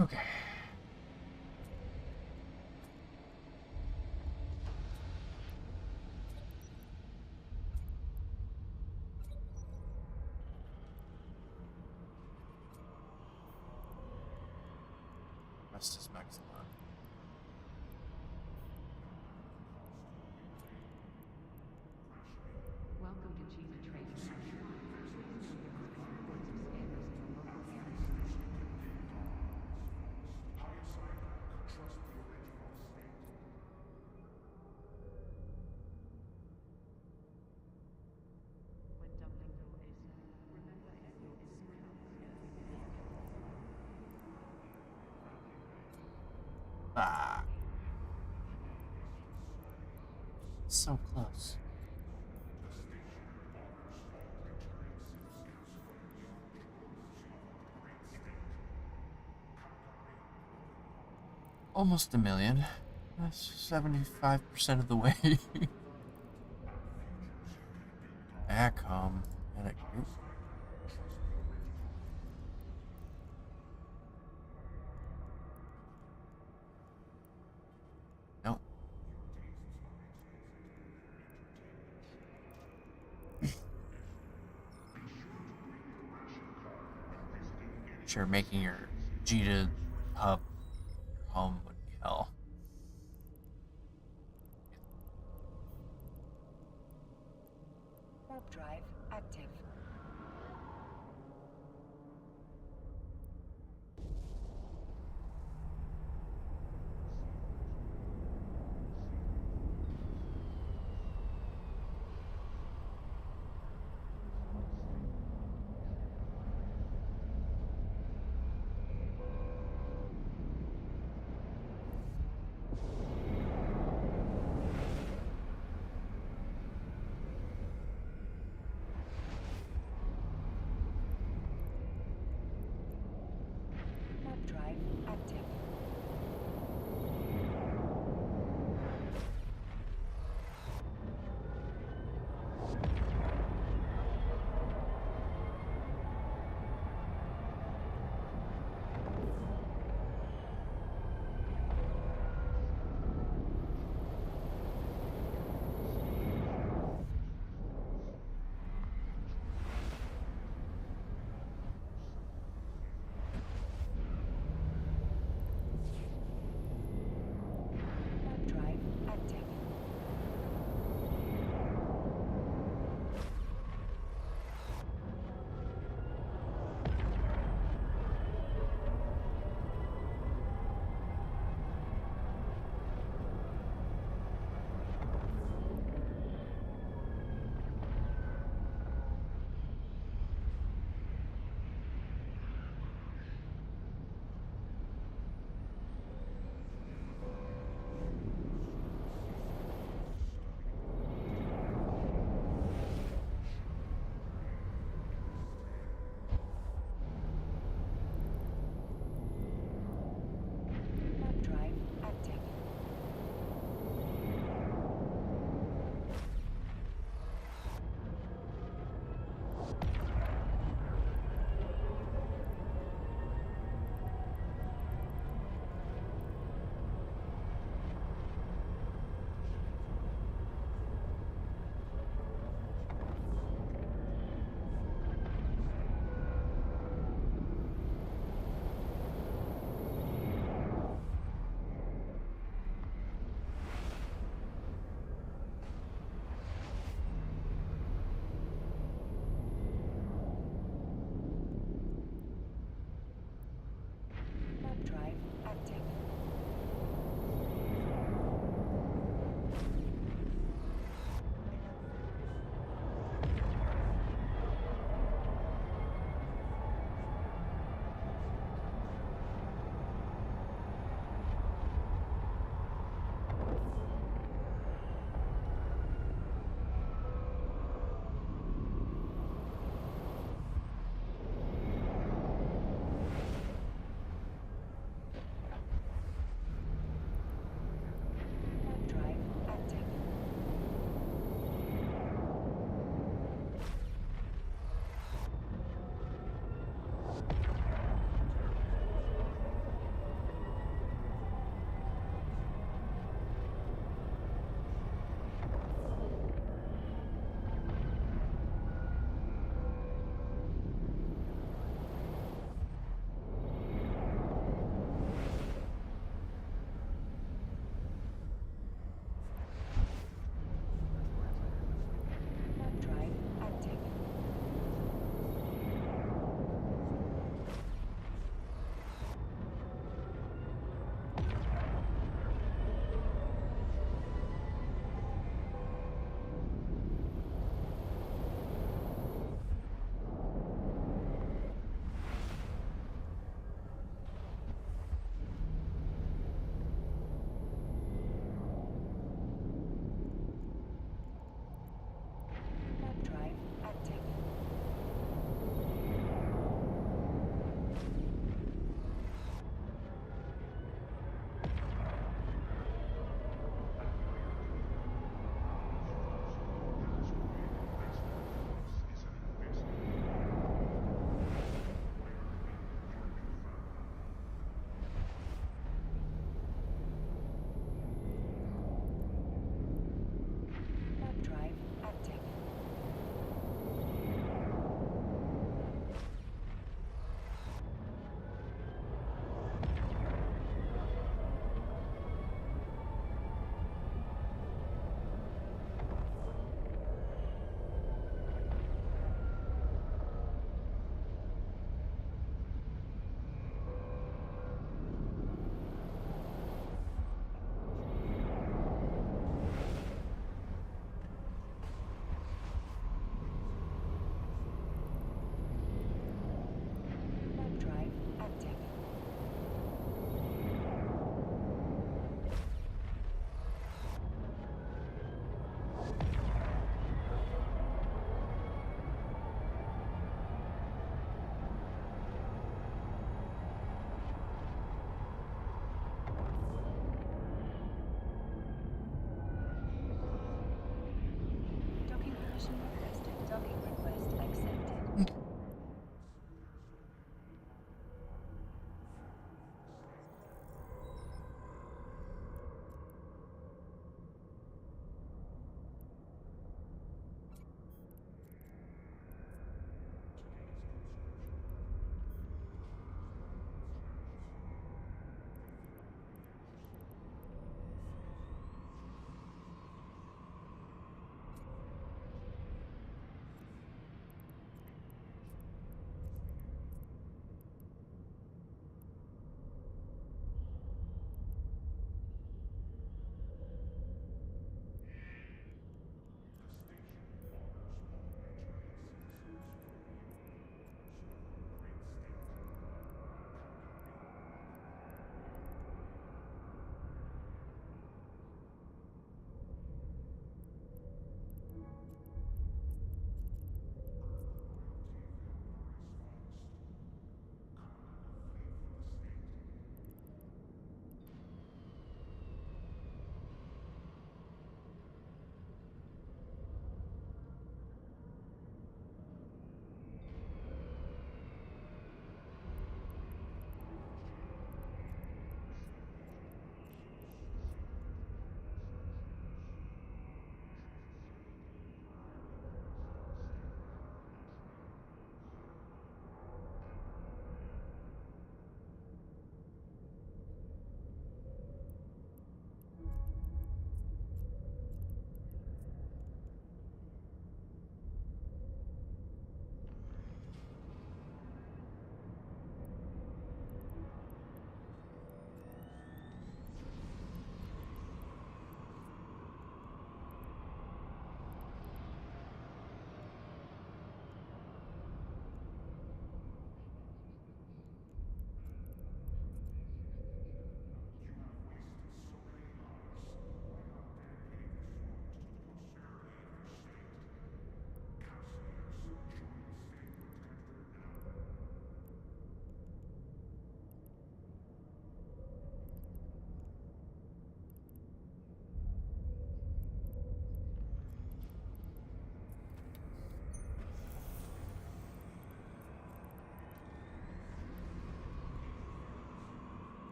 [SPEAKER 1] Okay. Rest is excellent.
[SPEAKER 3] Welcome to Chief Raytracing. When dumping your ASIC, remember your
[SPEAKER 1] So close. Almost a million. That's 75% of the way. Back home. Nope. Sure, making your Jita hub home would be hell.
[SPEAKER 2] Warp drive active.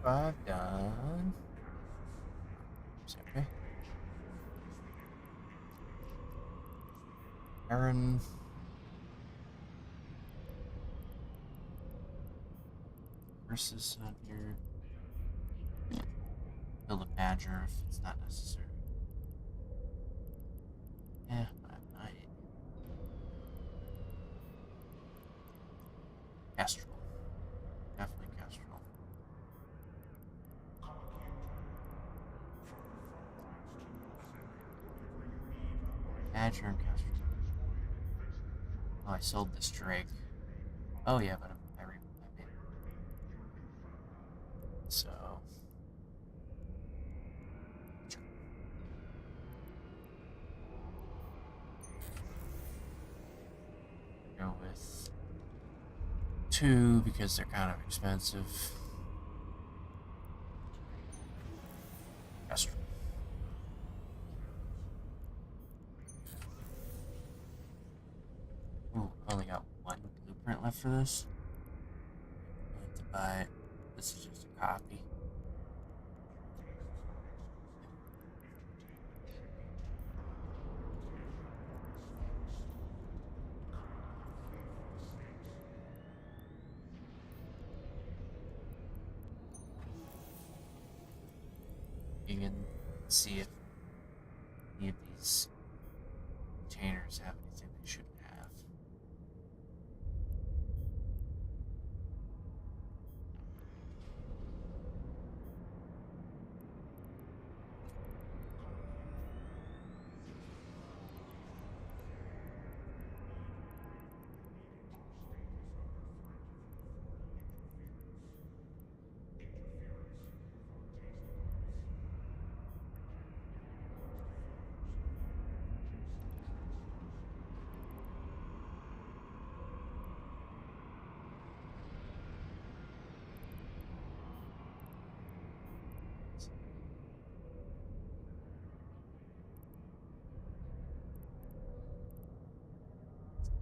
[SPEAKER 1] 5 done. Okay. Aaron. Versus on here. Build a badger if it's not necessary. Yeah, I might. Castrol. Definitely Castrol. Badger and Castrol. Oh, I sold this Drake. Oh yeah, but I made it. So go with 2 because they're kind of expensive. Castrol. Ooh, only got 1 blueprint left for this. I have to buy it. This is just a copy. You can see if any of these containers have anything they shouldn't have.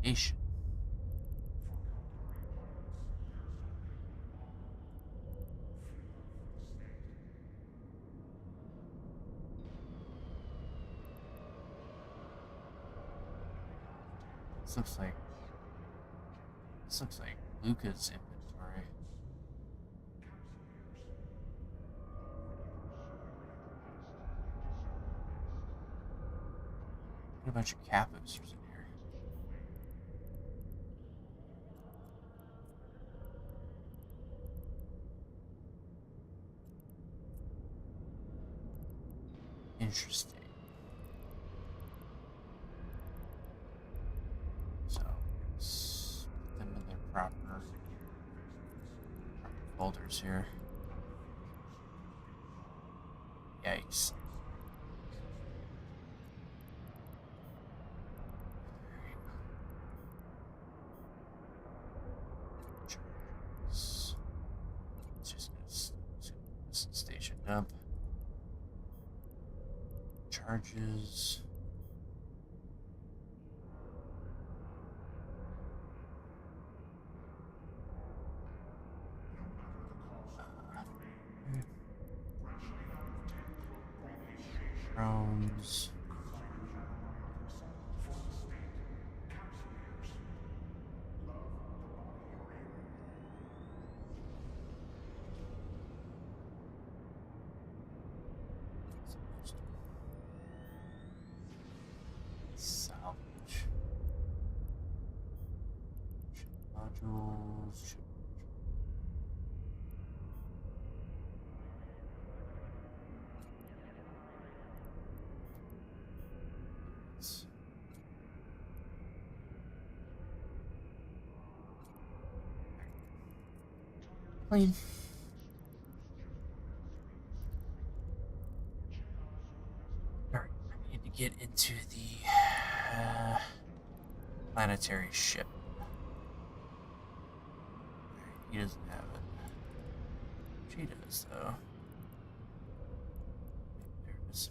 [SPEAKER 1] Station. This looks like Luca's inventory. Got a bunch of cap boosters in here. Interesting. So let's put them in their proper folders here. Yikes. Just gonna station up. Charges. Drones. Salvage. Modules. Clean. Alright, I need to get into the planetary ship. He doesn't have it. She does, though. There it is.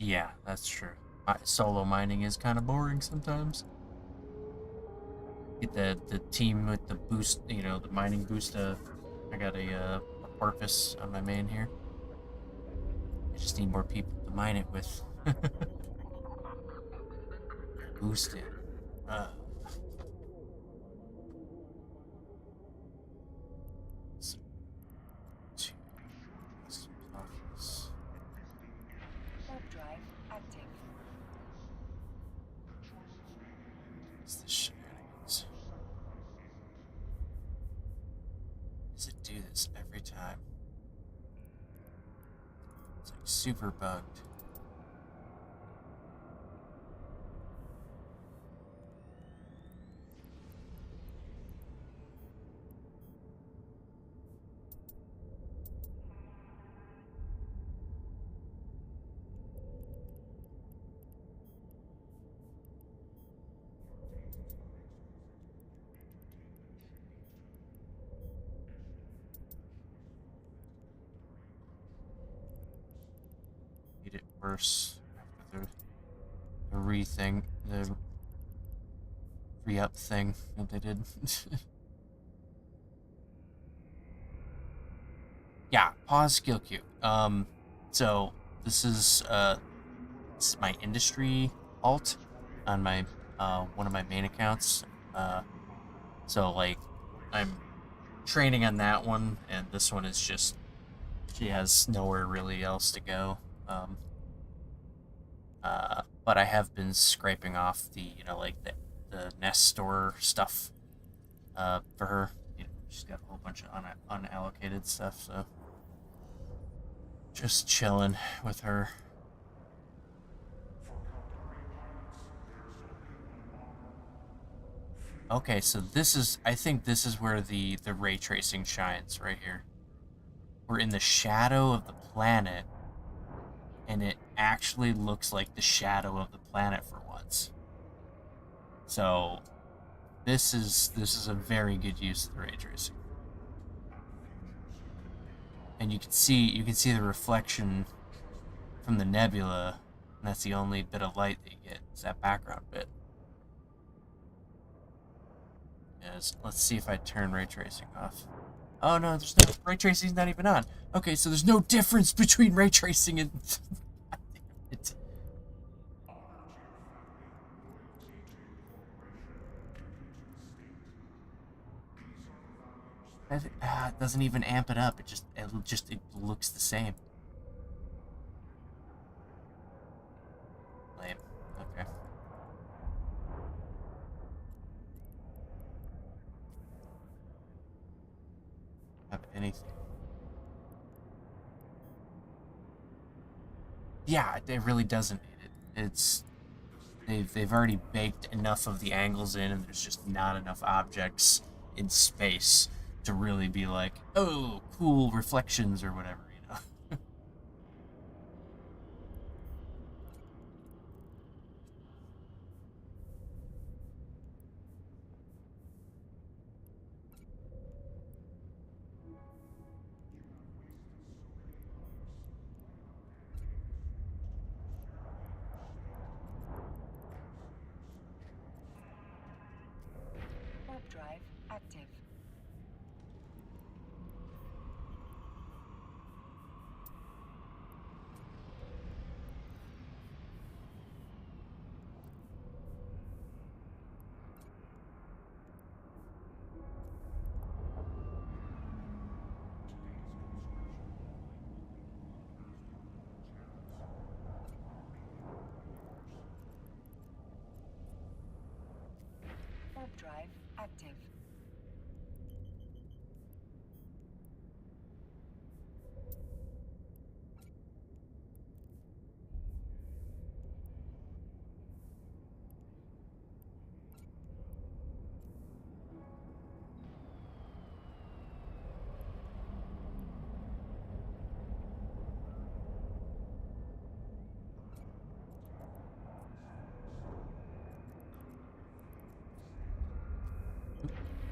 [SPEAKER 1] Yeah, that's true. Solo mining is kind of boring sometimes. Get the team with the boost, you know, the mining boost. I got a porpoise on my main here. I just need more people to mine it with. Boost it. Uh, so, two, office.
[SPEAKER 2] Warp drive active.
[SPEAKER 1] What's this shenanigans? Does it do this every time? It's like super bugged. Made it worse after the re-thing, the re-up thing that they did. Yeah, pause skill queue. So this is my industry alt on my one of my main accounts. So like I'm training on that one, and this one is just she has nowhere really else to go. But I have been scraping off the like the nest store stuff for her. You know, she's got a whole bunch of unallocated stuff, so just chilling with her. Okay, so I think this is where the ray tracing shines right here. We're in the shadow of the planet, and it actually looks like the shadow of the planet for once. So this is a very good use of the ray tracing. And you can see the reflection from the nebula, and that's the only bit of light that you get, is that background bit. Let's see if I turn ray tracing off. Oh no, there's no ray tracing's not even on. Okay, so there's no difference between ray tracing and it. It doesn't even amp it up. It looks the same. Lame. Okay. Have anything. Yeah, it really doesn't need it. They've already baked enough of the angles in, and there's just not enough objects in space to really be like, oh, cool reflections or whatever, you know.
[SPEAKER 2] Warp drive active. Warp drive active.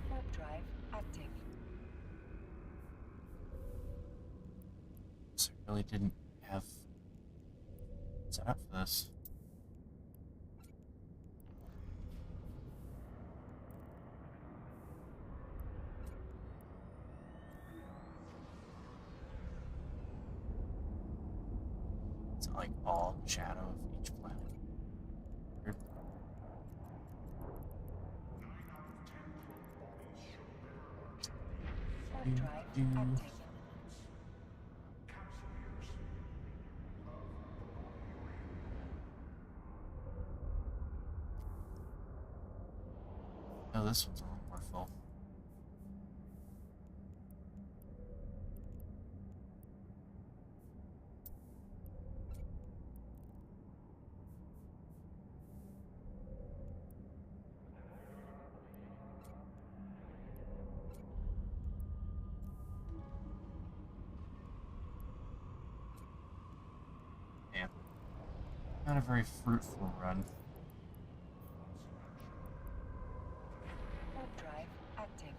[SPEAKER 2] Warp drive active.
[SPEAKER 1] So it really didn't have set up for this. It's like all in the shadow of each planet. Weird.
[SPEAKER 2] Warp drive active.
[SPEAKER 1] Oh, this one's a little more full. Yeah. Not a very fruitful run.
[SPEAKER 2] Warp drive active.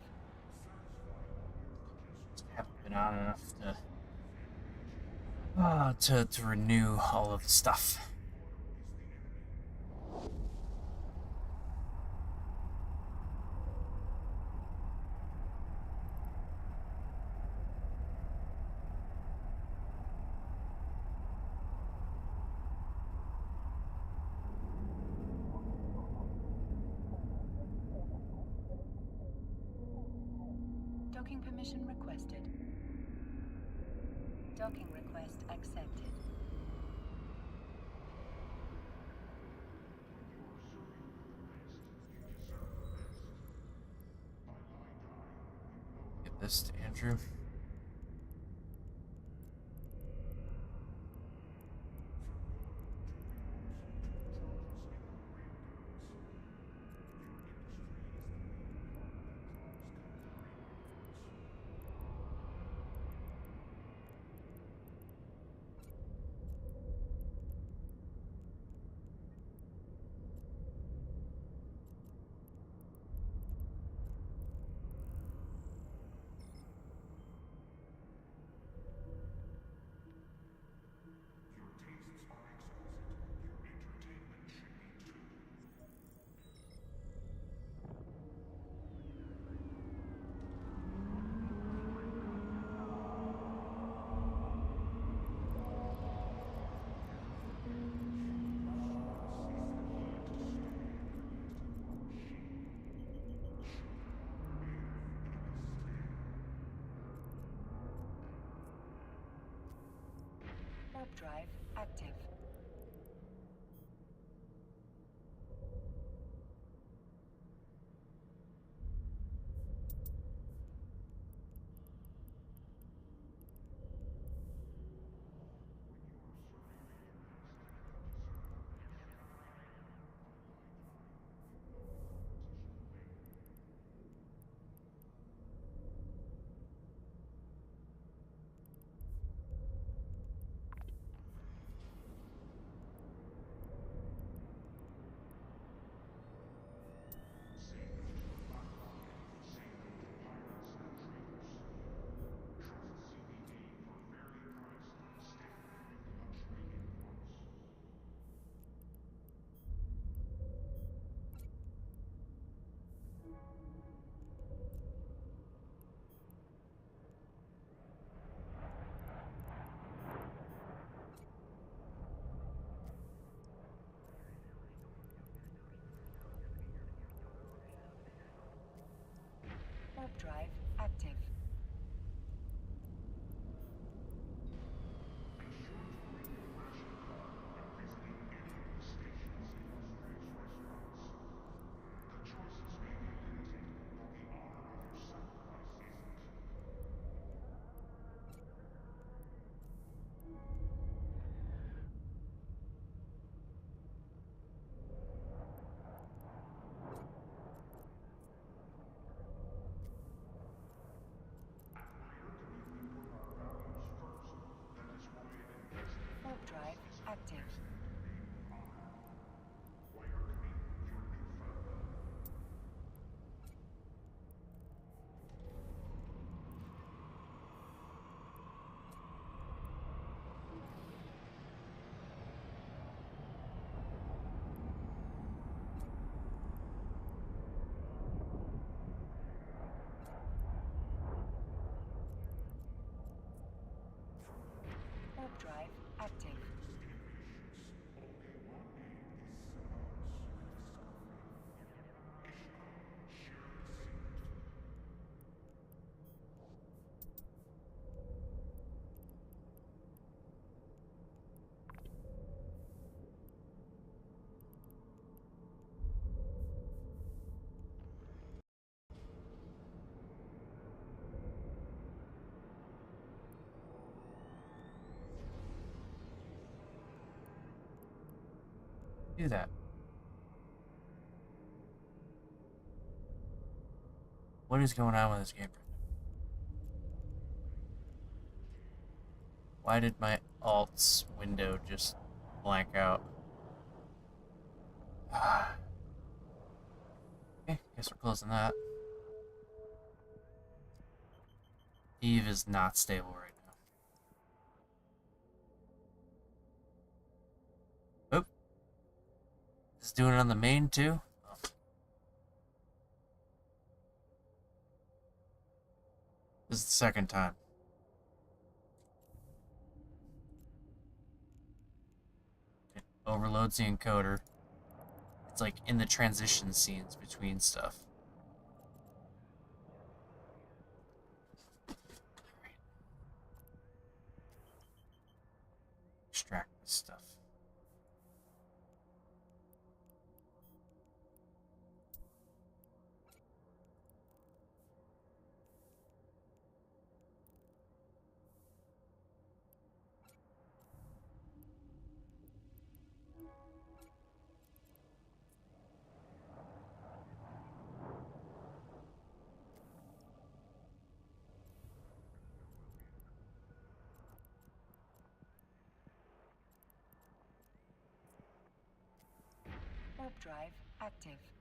[SPEAKER 1] Haven't been on enough to renew all of the stuff.
[SPEAKER 2] Docking permission requested. Docking request accepted.
[SPEAKER 1] Get this to Andrew.
[SPEAKER 2] Warp drive active. active.
[SPEAKER 1] Do that. What is going on with this game? Why did my alts window just blank out? Okay, guess we're closing that. Eve is not stable right now. Oop. Is it doing it on the main too? Oh. This is the second time. It overloads the encoder. It's like in the transition scenes between stuff. Extract this stuff.
[SPEAKER 2] Warp drive active.